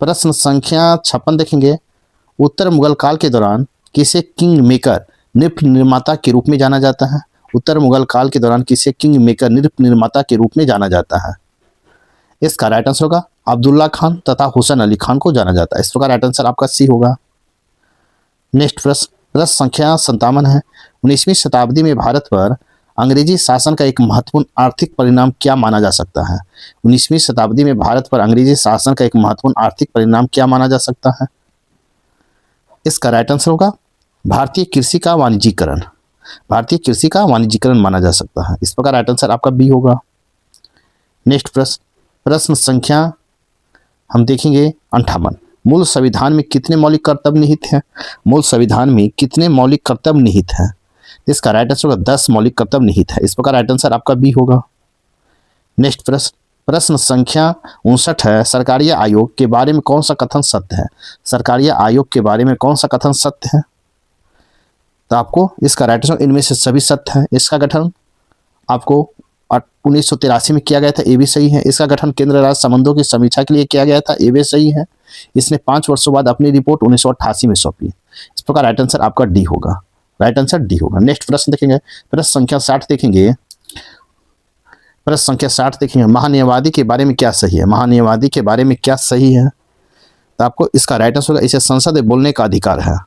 प्रश्न संख्या 56 देखेंगे। उत्तर मुगल काल के दौरान किसे किंग मेकर नृप निर्माता के रूप में जाना जाता है? उत्तर मुगल काल के दौरान किसे किंग मेकर नृप निर्माता के रूप में जाना जाता है? इसका राइट आंसर होगा अब्दुल्ला खान तथा हुसैन अली खान को जाना जाता है। इस प्रकार राइट आंसर आपका सी होगा। नेक्स्ट प्रश्न संख्या 57 है। 19वीं शताब्दी में भारत पर अंग्रेजी शासन का एक महत्वपूर्ण आर्थिक परिणाम क्या माना जा सकता है? 19वीं शताब्दी में भारत पर अंग्रेजी शासन का एक महत्वपूर्ण आर्थिक परिणाम क्या माना जा सकता है? इसका राइट आंसर होगा भारतीय कृषि का वाणिज्यीकरण। भारतीय कृषि का वाणिज्यीकरण माना जा सकता है। इस प्रकार राइट आंसर आपका बी होगा। नेक्स्ट प्रश्न संख्या हम देखेंगे 58। मूल संविधान में कितने मौलिक कर्तव्य निहित हैं? मूल संविधान में कितने मौलिक कर्तव्य निहित हैं? इसका राइट आंसर होगा 10 मौलिक कर्तव्य निहित है। इस प्रकार राइट आंसर आपका बी होगा। नेक्स्ट प्रश्न संख्या 59 है। सरकारीय आयोग के बारे में कौन सा कथन सत्य है? सरकारीय आयोग के बारे में कौन सा कथन सत्य है? तो आपको इसका राइट आंसर इनमें से सभी सत्य है। इसका गठन आपको 1983 में किया गया था, ये भी सही है। इसका गठन केंद्र राज्य संबंधों की समीक्षा के लिए किया गया था, ये भी सही है। इसने 5 वर्षों बाद अपनी रिपोर्ट 1988 में सौंपी। इस प्रकार राइट आंसर आपका डी होगा। राइट आंसर डी होगा। नेक्स्ट प्रश्न देखेंगे, प्रश्न संख्या 60 देखेंगे। प्रश्न संख्या 60 देखेंगे, महान्यायवादी के बारे में क्या सही है? महान्यायवादी के बारे में क्या सही है? तो आपको इसका राइट आंसर होगा, इसे संसद में बोलने का अधिकार है।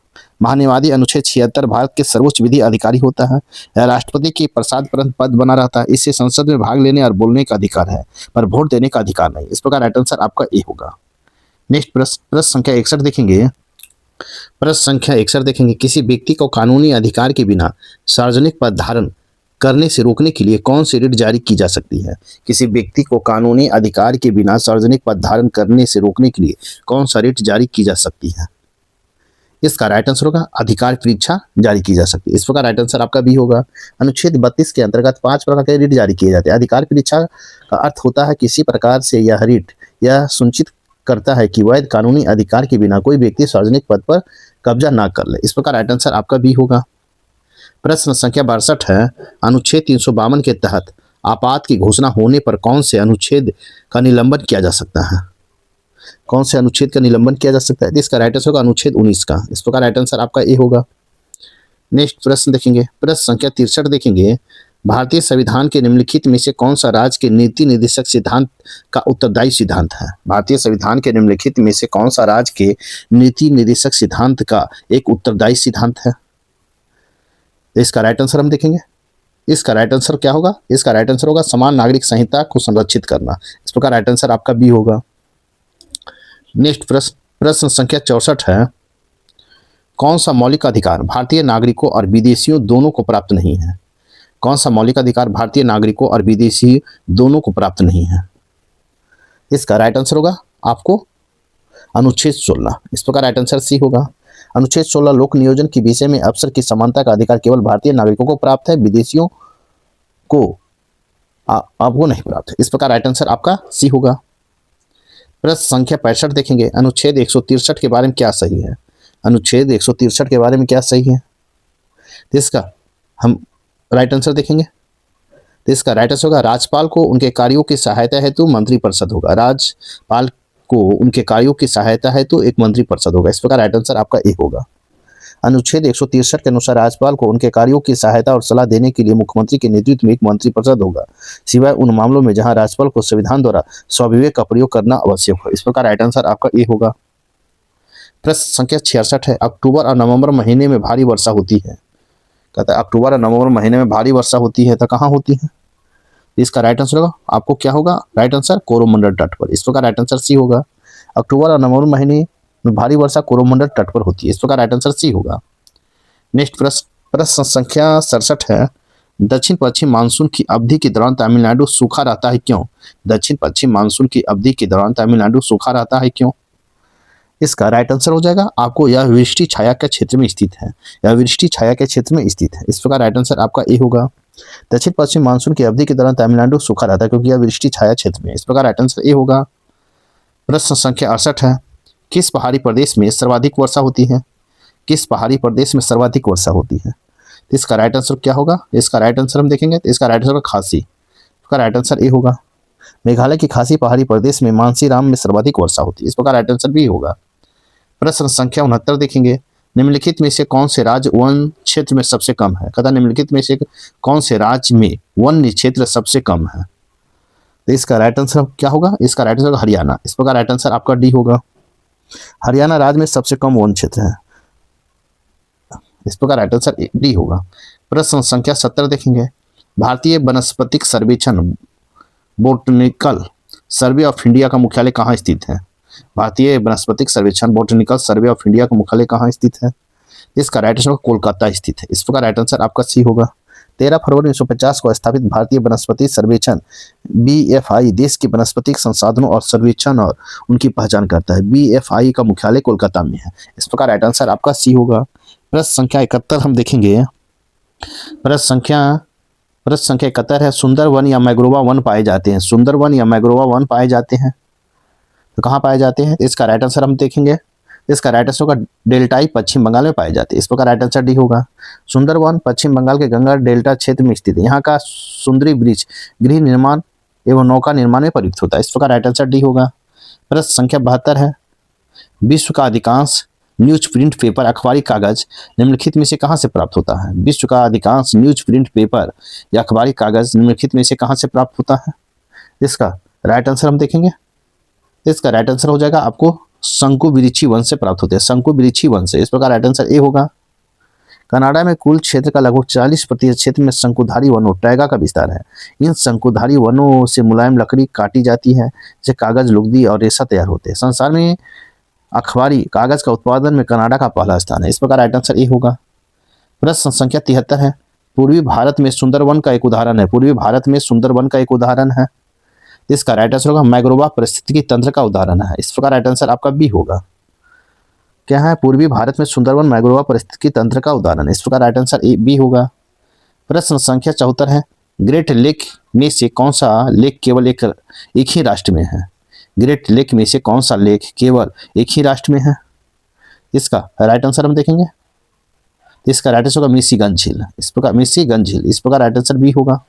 महान्यायवादी अनुच्छेद 76 भारत के सर्वोच्च विधि अधिकारी होता है। यह राष्ट्रपति के प्रसाद पद बना रहता है। इससे संसद में भाग लेने और बोलने का अधिकार है, पर वोट देने का अधिकार नहीं। इस प्रकार राइट आंसर आपका ए होगा। नेक्स्ट प्रश्न संख्या 61 देखेंगे। प्रश्न संख्या 61 देखेंगे, किसी व्यक्ति को कानूनी अधिकार के बिना सार्वजनिक पद धारण करने से रोकने के लिए कौन सी रिट जारी की जा सकती है? किसी व्यक्ति को कानूनी अधिकार के बिना सार्वजनिक पद धारण करने से रोकने के लिए कौन सा रिट जारी की जा सकती है? इसका राइट आंसर होगा अधिकार परीक्षा जारी की जा सकती है। इस प्रकार राइट आंसर आपका बी होगा। अनुच्छेद 32 के अंतर्गत 5 प्रकार के रिट जारी किए जाते हैं। अधिकार परीक्षा का अर्थ होता है किसी प्रकार से यह रिट यह सुनिश्चित करता है कि वैध कानूनी अधिकार के बिना कोई व्यक्ति सार्वजनिक पद पर कब्जा ना कर ले। इस प्रकार राइट आंसर आपका बी होगा। प्रश्न संख्या 62 है, अनुच्छेद 352 के तहत आपात की घोषणा होने पर कौन से अनुच्छेद का निलंबन किया जा सकता है? कौन से अनुच्छेद का निलंबन किया जा सकता है? इसका राइट आंसर होगा अनुच्छेद 19 का। इस प्रकार राइट आंसर आपका ए होगा। नेक्स्ट प्रश्न देखेंगे, प्रश्न संख्या 63 देखेंगे, भारतीय संविधान के निम्नलिखित में से कौन सा राज्य के नीति निर्देशक सिद्धांत का उत्तरदायी सिद्धांत है? भारतीय संविधान के निम्नलिखित में से कौन सा राज्य के नीति निर्देशक सिद्धांत का एक उत्तरदायी सिद्धांत है? इसका राइट आंसर हम देखेंगे। इसका राइट आंसर क्या होगा? इसका राइट आंसर होगा समान नागरिक संहिता को संरक्षित करना। इस प्रकार राइट आंसर आपका बी होगा। नेक्स्ट प्रश्न संख्या 64 है, कौन सा मौलिक अधिकार भारतीय नागरिकों और विदेशियों दोनों को प्राप्त नहीं है? कौन सा मौलिक अधिकार भारतीय नागरिकों और विदेशी दोनों को प्राप्त नहीं है? इसका राइट आंसर होगा आपको अनुच्छेद 16। इस प्रकार राइट आंसर सी होगा। अनुच्छेद 16 लोक नियोजन के विषय में अवसर की समानता का अधिकार केवल भारतीय नागरिकों को प्राप्त है, विदेशियों को आपको नहीं प्राप्त है। इस प्रकार राइट आंसर आपका सी होगा। प्रश्न संख्या 65 देखेंगे, अनुच्छेद 163 के बारे में क्या सही है? अनुच्छेद 163 के बारे में क्या सही है? तो इसका हम राइट आंसर देखेंगे। तो इसका राइट आंसर होगा राज्यपाल को उनके कार्यों की सहायता हेतु मंत्रिपरिषद होगा। राज्यपाल को उनके कार्यों की सहायता हेतु एक मंत्रिपरिषद होगा। इस प्रकार राइट आंसर आपका ए होगा। अनुच्छेद 163 के अनुसार राज्यपाल को उनके कार्यों की सहायता और सलाह देने के लिए मुख्यमंत्री के नेतृत्व में एक मंत्रिपरिषद होगा, सिवाय उन मामलों में जहां राज्यपाल को संविधान द्वारा स्वविवेक का प्रयोग करना आवश्यक हो। इस प्रकार राइट आंसर आपका ए होगा। प्रश्न संख्या 66 है, अक्टूबर और नवंबर महीने में भारी वर्षा होती है। कहता है अक्टूबर और नवंबर महीने में भारी वर्षा होती है, तो कहाँ होती है? इसका राइट आंसर होगा आपको क्या होगा? राइट आंसर कोरोमंडल तट पर। इस प्रकार राइट आंसर सी होगा। अक्टूबर और नवंबर महीने में भारी वर्षा कोरोमंडल तट पर होती है। इस प्रकार राइट आंसर सी होगा। नेक्स्ट प्रश्न संख्या 67 है, दक्षिण पश्चिम मानसून की अवधि के दौरान तमिलनाडु सूखा रहता है क्यों? दक्षिण पश्चिम मानसून की अवधि के दौरान तमिलनाडु सूखा रहता है क्यों? इसका राइट आंसर हो जाएगा आपको यह वृष्टि छाया के क्षेत्र में स्थित है। यह वृष्टि छाया के क्षेत्र में स्थित है। इस प्रकार राइट आंसर आपका ए होगा। दक्षिण पश्चिम मानसून की अवधि के दौरान तमिलनाडु सूखा रहता है क्योंकि यह वृष्टि छाया क्षेत्र में। इस प्रकार राइट आंसर ए होगा। प्रश्न संख्या 68 है, किस पहाड़ी प्रदेश में सर्वाधिक वर्षा होती है? किस पहाड़ी प्रदेश में सर्वाधिक वर्षा होती है? तो इसका राइट आंसर क्या होगा? इसका राइट आंसर हम देखेंगे तो इसका राइट आंसर खासी। इसका राइट आंसर ए होगा। मेघालय की खासी पहाड़ी प्रदेश में मानसीराम में सर्वाधिक वर्षा होती है। इस प्रकार राइट आंसर भी होगा। प्रश्न संख्या 69 देखेंगे, निम्नलिखित में से कौन से राज्य वन क्षेत्र में सबसे कम है? कहता निम्नलिखित में से कौन से राज्य में वन क्षेत्र सबसे कम है? तो इसका राइट आंसर क्या होगा? इसका राइट आंसर हरियाणा। इस प्रकार राइट आंसर आपका डी होगा। हरियाणा राज्य में सबसे कम वन क्षेत्र है। इस प्रकार राइट आंसर डी होगा। प्रश्न संख्या 70 देखेंगे, भारतीय वनस्पतिक सर्वेक्षण बोटनिकल सर्वे ऑफ इंडिया का मुख्यालय कहाँ स्थित है? भारतीय वनस्पतिक सर्वेक्षण बोटनिकल सर्वे ऑफ इंडिया का मुख्यालय कहाँ स्थित है? इसका राइट आंसर कोलकाता स्थित है। इस प्रकार राइट आंसर आपका सी होगा। 13 फरवरी 1950 को स्थापित भारतीय वनस्पति सर्वेक्षण BFI देश के वनस्पतिक संसाधनों और सर्वेक्षण और उनकी पहचान करता है। BFI का मुख्यालय कोलकाता में है। इस प्रकार राइट आंसर आपका सी होगा। प्रश्न संख्या 71 हम देखेंगे। प्रश्न संख्या 71 है, सुंदर वन या मैग्रोवा वन पाए जाते हैं। सुंदर वन या मैग्रोवा वन पाए जाते हैं तो कहाँ पाए जाते हैं? इसका राइट आंसर हम देखेंगे इसका राइट आंसर होगा डेल्टाई पश्चिम बंगाल में पाई जाती है। इस प्रकार राइट आंसर डी होगा। सुंदरवन पश्चिम बंगाल के गंगा डेल्टा क्षेत्र में स्थित है। यहाँ का सुंदरी ब्रिज गृह निर्माण एवं नौका निर्माण में प्रयुक्त होता है। इस प्रकार राइट आंसर डी होगा। प्रश्न संख्या 72 है, विश्व का अधिकांश न्यूज प्रिंट पेपर अखबारी कागज निम्नलिखित में से कहाँ से प्राप्त होता है? विश्व का अधिकांश न्यूज प्रिंट पेपर या अखबारी कागज निम्नलिखित में से कहाँ से प्राप्त होता है? इसका राइट आंसर हम देखेंगे। इसका राइट आंसर हो जाएगा आपको शंकु बिरिछी वन से प्राप्त होते हैं, शंकु बिरिछी वन से। इस प्रकार राइट आंसर ए होगा। कनाडा में कुल क्षेत्र का लगभग 40% क्षेत्र में शंकुधारी वनों टैगा का विस्तार है। इन शंकुधारी वनों से मुलायम लकड़ी काटी जाती है, जिससे कागज, लुगदी और रेशा तैयार होते हैं। संसार में अखबारी कागज का उत्पादन में कनाडा का पहला स्थान है। इस प्रकार राइट आंसर ए होगा। प्रश्न संख्या 73 है, पूर्वी भारत में सुंदरवन का एक उदाहरण है। पूर्वी भारत में सुंदरवन का एक उदाहरण है। इसका राइट आंसर होगा मैग्रोवा पारिस्थितिकी तंत्र का उदाहरण है। इस प्रकार राइट आंसर आपका बी होगा। क्या है? पूर्वी भारत में सुंदरवन मैग्रोवा पारिस्थितिकी तंत्र का उदाहरण है। इस प्रकार राइट आंसर ए बी होगा। प्रश्न संख्या 74 है, ग्रेट लेक में से कौन सा लेक केवल एक ही राष्ट्र में है? ग्रेट लेक में से कौन सा लेक केवल एक ही राष्ट्र में है? इसका राइट आंसर हम देखेंगे। इसका राइट आंसर होगा मिशिगन झील। इस प्रकार मिशिगन झील। इस प्रकार राइट आंसर बी होगा।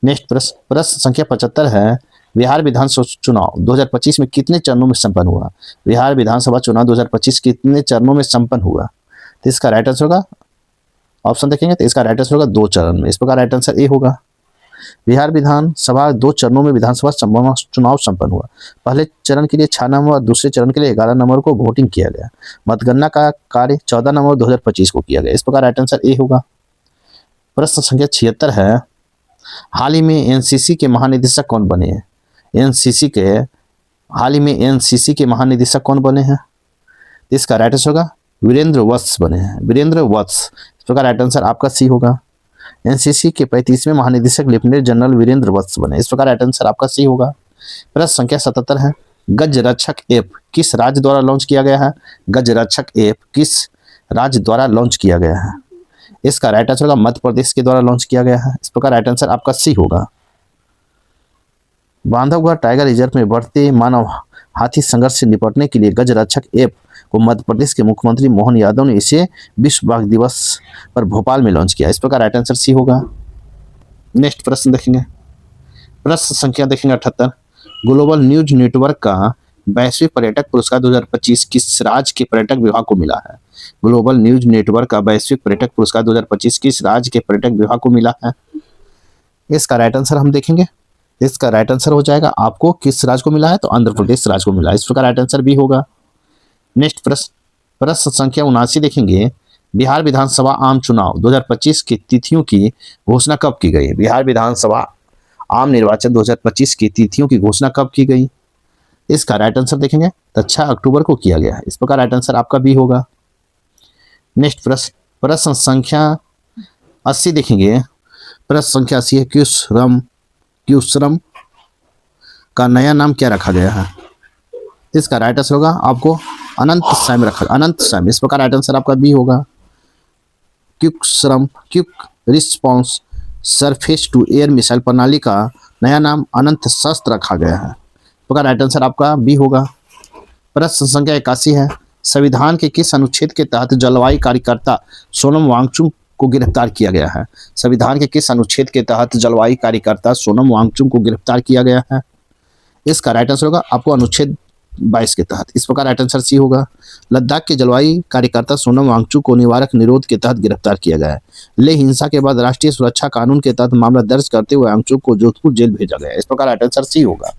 नेक्स्ट प्रश्न संख्या 75 है, बिहार विधानसभा चुनाव 2025 में कितने चरणों में संपन्न हुआ? बिहार विधानसभा चुनाव 2025 कितने चरणों में संपन्न हुआ? तो इसका राइट आंसर होगा, ऑप्शन देखेंगे तो इसका राइट आंसर होगा 2 चरण में। इस प्रकार राइट आंसर ए होगा। बिहार विधानसभा 2 चरणों में विधानसभा चुनाव संपन्न हुआ। पहले चरण के लिए 6 नवंबर, दूसरे चरण के लिए 11 नवंबर को वोटिंग किया गया। मतगणना का कार्य 14 नवंबर 2025 को किया गया। इस प्रकार राइट आंसर ए होगा। प्रश्न संख्या 76 है, हाल ही में एनसीसी के महानिदेशक कौन बने हैं? हाल ही में एनसीसी के महानिदेशक कौन बने हैं? इसका राइट आंसर होगा वीरेंद्र वत्स बने हैं, वीरेंद्र वत्स। इस प्रकार राइट आंसर आपका सी होगा। एनसीसी के 35वें महानिदेशक लेफ्टिनेंट जनरल वीरेंद्र वत्स बने। इस प्रकार राइट आंसर आपका सी होगा। प्रश्न संख्या 77 है, गज रक्षक ऐप किस राज्य द्वारा लॉन्च किया गया है? गज रक्षक ऐप किस राज्य द्वारा लॉन्च किया गया है? इसका राइट आंसर होगा मध्य प्रदेश के द्वारा लॉन्च किया गया है। इस प्रकार राइट आंसर आपका सी होगा। बांधवगढ़ टाइगर रिजर्व में बढ़ते मानव हाथी संघर्ष से निपटने के लिए गज रक्षक ऐप को मध्य प्रदेश के मुख्यमंत्री मोहन यादव ने इसे विश्व बाघ दिवस पर भोपाल में लॉन्च किया। इस प्रकार राइट आंसर सी होगा। नेक्स्ट प्रश्न देखेंगे। प्रश्न संख्या देखेंगे 78, ग्लोबल न्यूज नेटवर्क का वैश्विक पर्यटक पुरस्कार 2025 किस राज्य के पर्यटक विभाग को मिला है? ग्लोबल न्यूज नेटवर्क का वैश्विक पर्यटक पुरस्कार 2025 किस राज्य के पर्यटक विभाग को मिला है? इसका राइट आंसर हम देखेंगे। इसका राइट आंसर हो जाएगा आपको किस राज्य को मिला है? तो आंध्र प्रदेश राज्य को मिला है। इस प्रकार राइट आंसर भी होगा। नेक्स्ट प्रश्न संख्या 79 देखेंगे, बिहार विधानसभा आम चुनाव 2025 की तिथियों की घोषणा कब की गई? बिहार विधानसभा आम निर्वाचन 2025 की तिथियों की घोषणा कब की गई? इसका राइट आंसर देखेंगे तो 6 अक्टूबर को किया गया है। इस प्रकार राइट आंसर आपका भी होगा। नेक्स्ट प्रश्न संख्या 80 देखेंगे। प्रश्न संख्या 80 है, क्यूसरम का नया नाम क्या रखा गया है? इसका राइट आंसर होगा आपको अनंत सैम रखा, अनंत सैम। इस प्रकार राइट आंसर आपका बी होगा। Quick response surface to air missile प्रणाली का नया नाम अनंत शस्त्र रखा गया है। इस प्रकार राइट आंसर आपका बी होगा। प्रश्न संख्या 81 है, संविधान के किस अनुच्छेद के तहत जलवायु कार्यकर्ता सोनम वांगचुक को गिरफ्तार किया गया है? संविधान के किस अनुच्छेद के तहत जलवायु कार्यकर्ता सोनम वांगचुक को गिरफ्तार किया गया है? इसका राइट आंसर होगा आपको अनुच्छेद 22 के तहत। इस प्रकार राइट आंसर सी होगा। लद्दाख के जलवायु कार्यकर्ता सोनम वांगचुक को निवारक निरोध के तहत गिरफ्तार किया गया है। लेह हिंसा के बाद राष्ट्रीय सुरक्षा कानून के तहत मामला दर्ज करते हुए वांगचुक को जोधपुर जेल भेजा गया। इस प्रकार राइट आंसर सी होगा।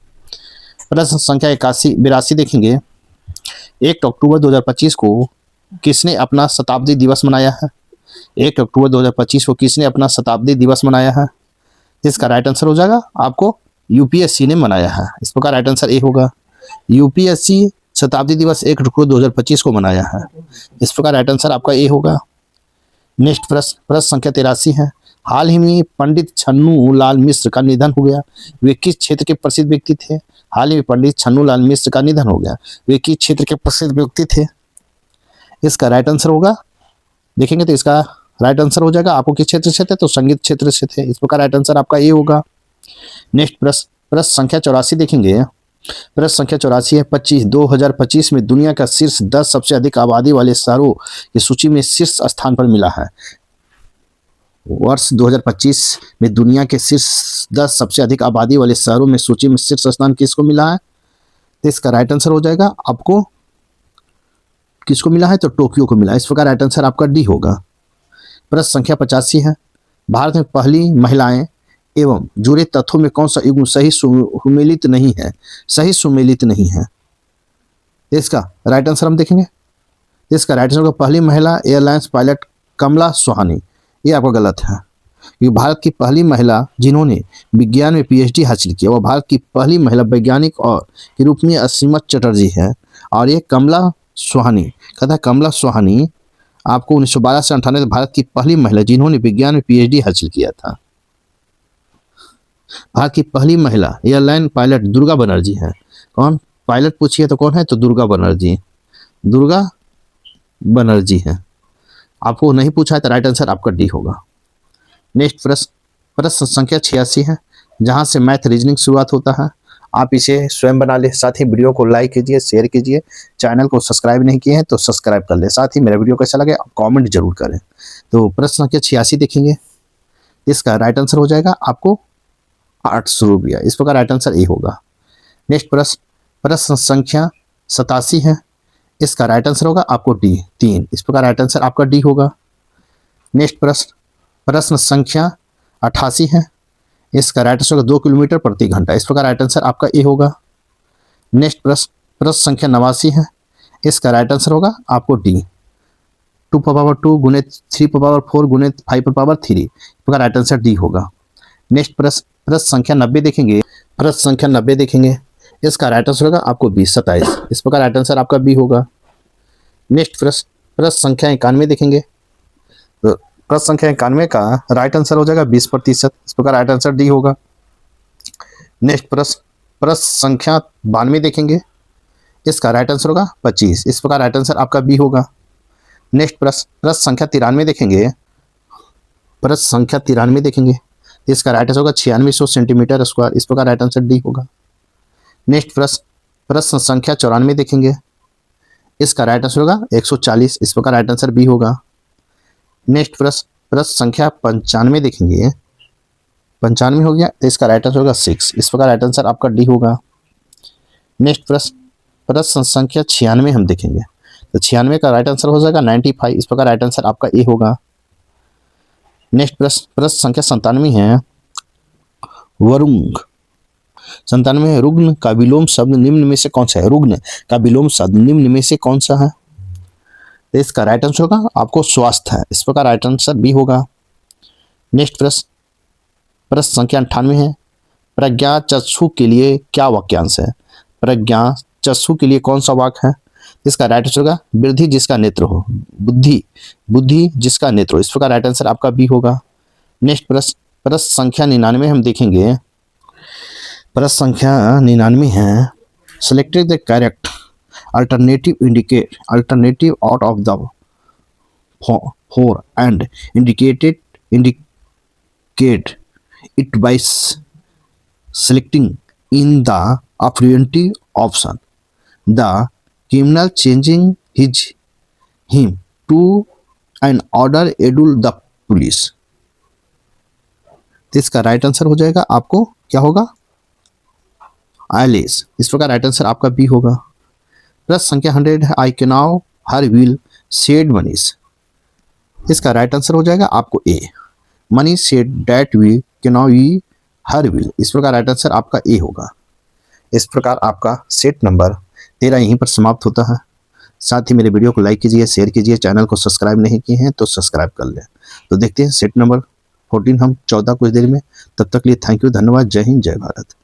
प्रश्न संख्या 82 देखेंगे। 1 अक्टूबर 2025 को किसने अपना शताब्दी दिवस मनाया है? 1 अक्टूबर 2025 को किसने अपना शताब्दी दिवस मनाया है? इसका राइट आंसर हो जाएगा आपको यूपीएससी ने मनाया है। इस प्रकार राइट आंसर ए होगा। यूपीएससी शताब्दी दिवस 1 अक्टूबर 2025 को मनाया है। इस प्रकार राइट आंसर आपका ए होगा। नेक्स्ट प्रश्न संख्या 83 है, हाल ही में पंडित छन्नू लाल मिश्र का निधन हो गया। वे किस क्षेत्र के प्रसिद्ध व्यक्ति थे? हाल ही में पंडित छन्नू लाल मिश्र का निधन हो गया। वे किस क्षेत्र के प्रसिद्ध व्यक्ति थे? इसका राइट आंसर होगा, देखेंगे तो इसका राइट आंसर हो जाएगा आपको किस क्षेत्र से थे? तो संगीत क्षेत्र से थे। इस प्रकार राइट आंसर आपका ए होगा। नेक्स्ट प्रश्न संख्या 84 देखेंगे। प्रश्न संख्या 84 है। 2025 में दुनिया का शीर्ष 10 सबसे अधिक आबादी वाले शहरों की सूची में शीर्ष स्थान पर मिला है। वर्ष 2025 में दुनिया के शीर्ष 10 सबसे अधिक आबादी वाले शहरों में सूची में शीर्ष स्थान किसको मिला है? तो इसका राइट आंसर हो जाएगा आपको, किसको मिला है? तो टोक्यो को मिला है। इस प्रकार राइट आंसर आपका डी होगा। प्रश्न संख्या 85 है। भारत में पहली महिलाएं एवं जुड़े तत्वों में कौन सा युग्म सही सुमेलित नहीं है? सही सुमेलित नहीं है। इसका राइट आंसर हम देखेंगे। इसका राइट आंसर होगा पहली महिला एयरलाइंस पायलट कमला सुहानी। ये आपका गलत है, क्योंकि भारत की पहली महिला जिन्होंने विज्ञान में पीएचडी हासिल किया वह भारत की पहली महिला वैज्ञानिक और के रूप में असीमत चटर्जी है। और ये कमला सुहानी, कहता है कमला सुहानी आपको 1912 से 98 भारत की पहली महिला जिन्होंने विज्ञान में पीएचडी हासिल किया था। भारत की पहली महिला एयरलाइन पायलट दुर्गा बनर्जी है। कौन पायलट पूछिए तो कौन है? तो दुर्गा बनर्जी। दुर्गा बनर्जी है। आपको नहीं पूछा है तो राइट आंसर आपका डी होगा। नेक्स्ट प्रश्न संख्या 86 है, जहां से मैथ रीजनिंग शुरुआत होता है। आप इसे स्वयं बना ले। साथ ही वीडियो को लाइक कीजिए, शेयर कीजिए। चैनल को सब्सक्राइब नहीं किए हैं तो सब्सक्राइब कर ले। साथ ही मेरा वीडियो कैसा लगे आप कमेंट जरूर करें। तो प्रश्न संख्या 86 देखेंगे। इसका राइट आंसर हो जाएगा आपको 800 रुपया। इस प्रकार राइट आंसर ए होगा। नेक्स्ट प्रश्न संख्या 87 है। इसका राइट आंसर होगा आपको डी 3। इस प्रकार राइट आंसर आपका डी होगा। नेक्स्ट प्रश्न संख्या 88 है। इसका राइट आंसर होगा 2 किलोमीटर प्रति घंटा। इस प्रकार राइट आंसर आपका ए होगा। नेक्स्ट प्रश्न संख्या 89 है। इसका राइट आंसर होगा आपको डी 2 पावर 2 गुणित 3 पावर 4 गुणित 5 पावर 3। इस प्रकार राइट आंसर डी होगा। नेक्स्ट प्रश्न संख्या 90 देखेंगे। प्रश्न संख्या 90 देखेंगे। इसका राइट आंसर होगा आपको बी 27। इस प्रकार राइट आंसर आपका बी होगा। नेक्स्ट प्रश्न संख्या 91 देखेंगे। तो प्रश्न संख्या 91 का राइट आंसर हो जाएगा 20%। इस प्रकार राइट आंसर डी होगा। नेक्स्ट प्रश्न संख्या 92 देखेंगे। इसका राइट आंसर होगा 25। इस प्रकार राइट आंसर आपका बी होगा। नेक्स्ट प्रश्न संख्या 93 देखेंगे। प्रश्न संख्या 93 देखेंगे। इसका राइट आंसर होगा 9600 सेंटीमीटर स्क्वायर। इस प्रकार राइट आंसर डी होगा। नेक्स्ट प्रश्न संख्या 94 देखेंगे। इसका राइट आंसर होगा 140। इस प्रकार राइट आंसर बी होगा। नेक्स्ट प्रश्न संख्या 95 देखेंगे। 95 हो गया तो इसका राइट आंसर होगा 6। इस प्रकार राइट आंसर आपका डी होगा। नेक्स्ट प्रश्न संख्या 96 हम देखेंगे। तो 96 का राइट आंसर हो जाएगा 95। इस प्रकार राइट आंसर आपका ए होगा। नेक्स्ट प्रश्न संख्या 97 है। वरुंग 97 रुग्ण का विलोम शब्द निम्न में से कौन सा है? रुग्ण का विलोम शब्द निम्न में से कौन सा है? तो इसका राइट आंसर होगा आपको स्वास्थ्य है। इस प्रकार राइट आंसर बी होगा। नेक्स्ट प्रश्न संख्या 98 है। प्रज्ञा चक्षु के लिए क्या वाक्यांश है? प्रज्ञा चक्षु के लिए कौन सा वाक्य है? इसका राइट आंसर होगा वृद्धि जिसका नेत्र हो, बुद्धि जिसका नेत्र हो। इस प्रकार राइट आंसर आपका बी होगा। नेक्स्ट प्रश्न संख्या 99 हम देखेंगे। प्रश्न संख्या 99 है। Selected the correct alternative out of the four and indicate it by selecting in the affirmative option. The criminal changing him to an order edule the police. तो इसका राइट आंसर हो जाएगा आपको क्या होगा? आइलेस। इस प्रकार राइट आंसर आपका बी होगा। प्रश्न संख्या 100 है। I can now her will said Manish. इसका राइट आंसर हो जाएगा आपको A. Manish said that we can now we her will. इस प्रकार राइट आंसर आपका ए होगा। इस प्रकार आपका सेट नंबर 13 यहीं पर समाप्त होता है। साथ ही मेरे वीडियो को लाइक कीजिए, शेयर कीजिए। चैनल को सब्सक्राइब नहीं किए हैं तो सब्सक्राइब कर लें। तो देखते हैं सेट नंबर 14 हम 14 कुछ देर में। तब तक के लिए थैंक यू, धन्यवाद। जय हिंद, जय भारत।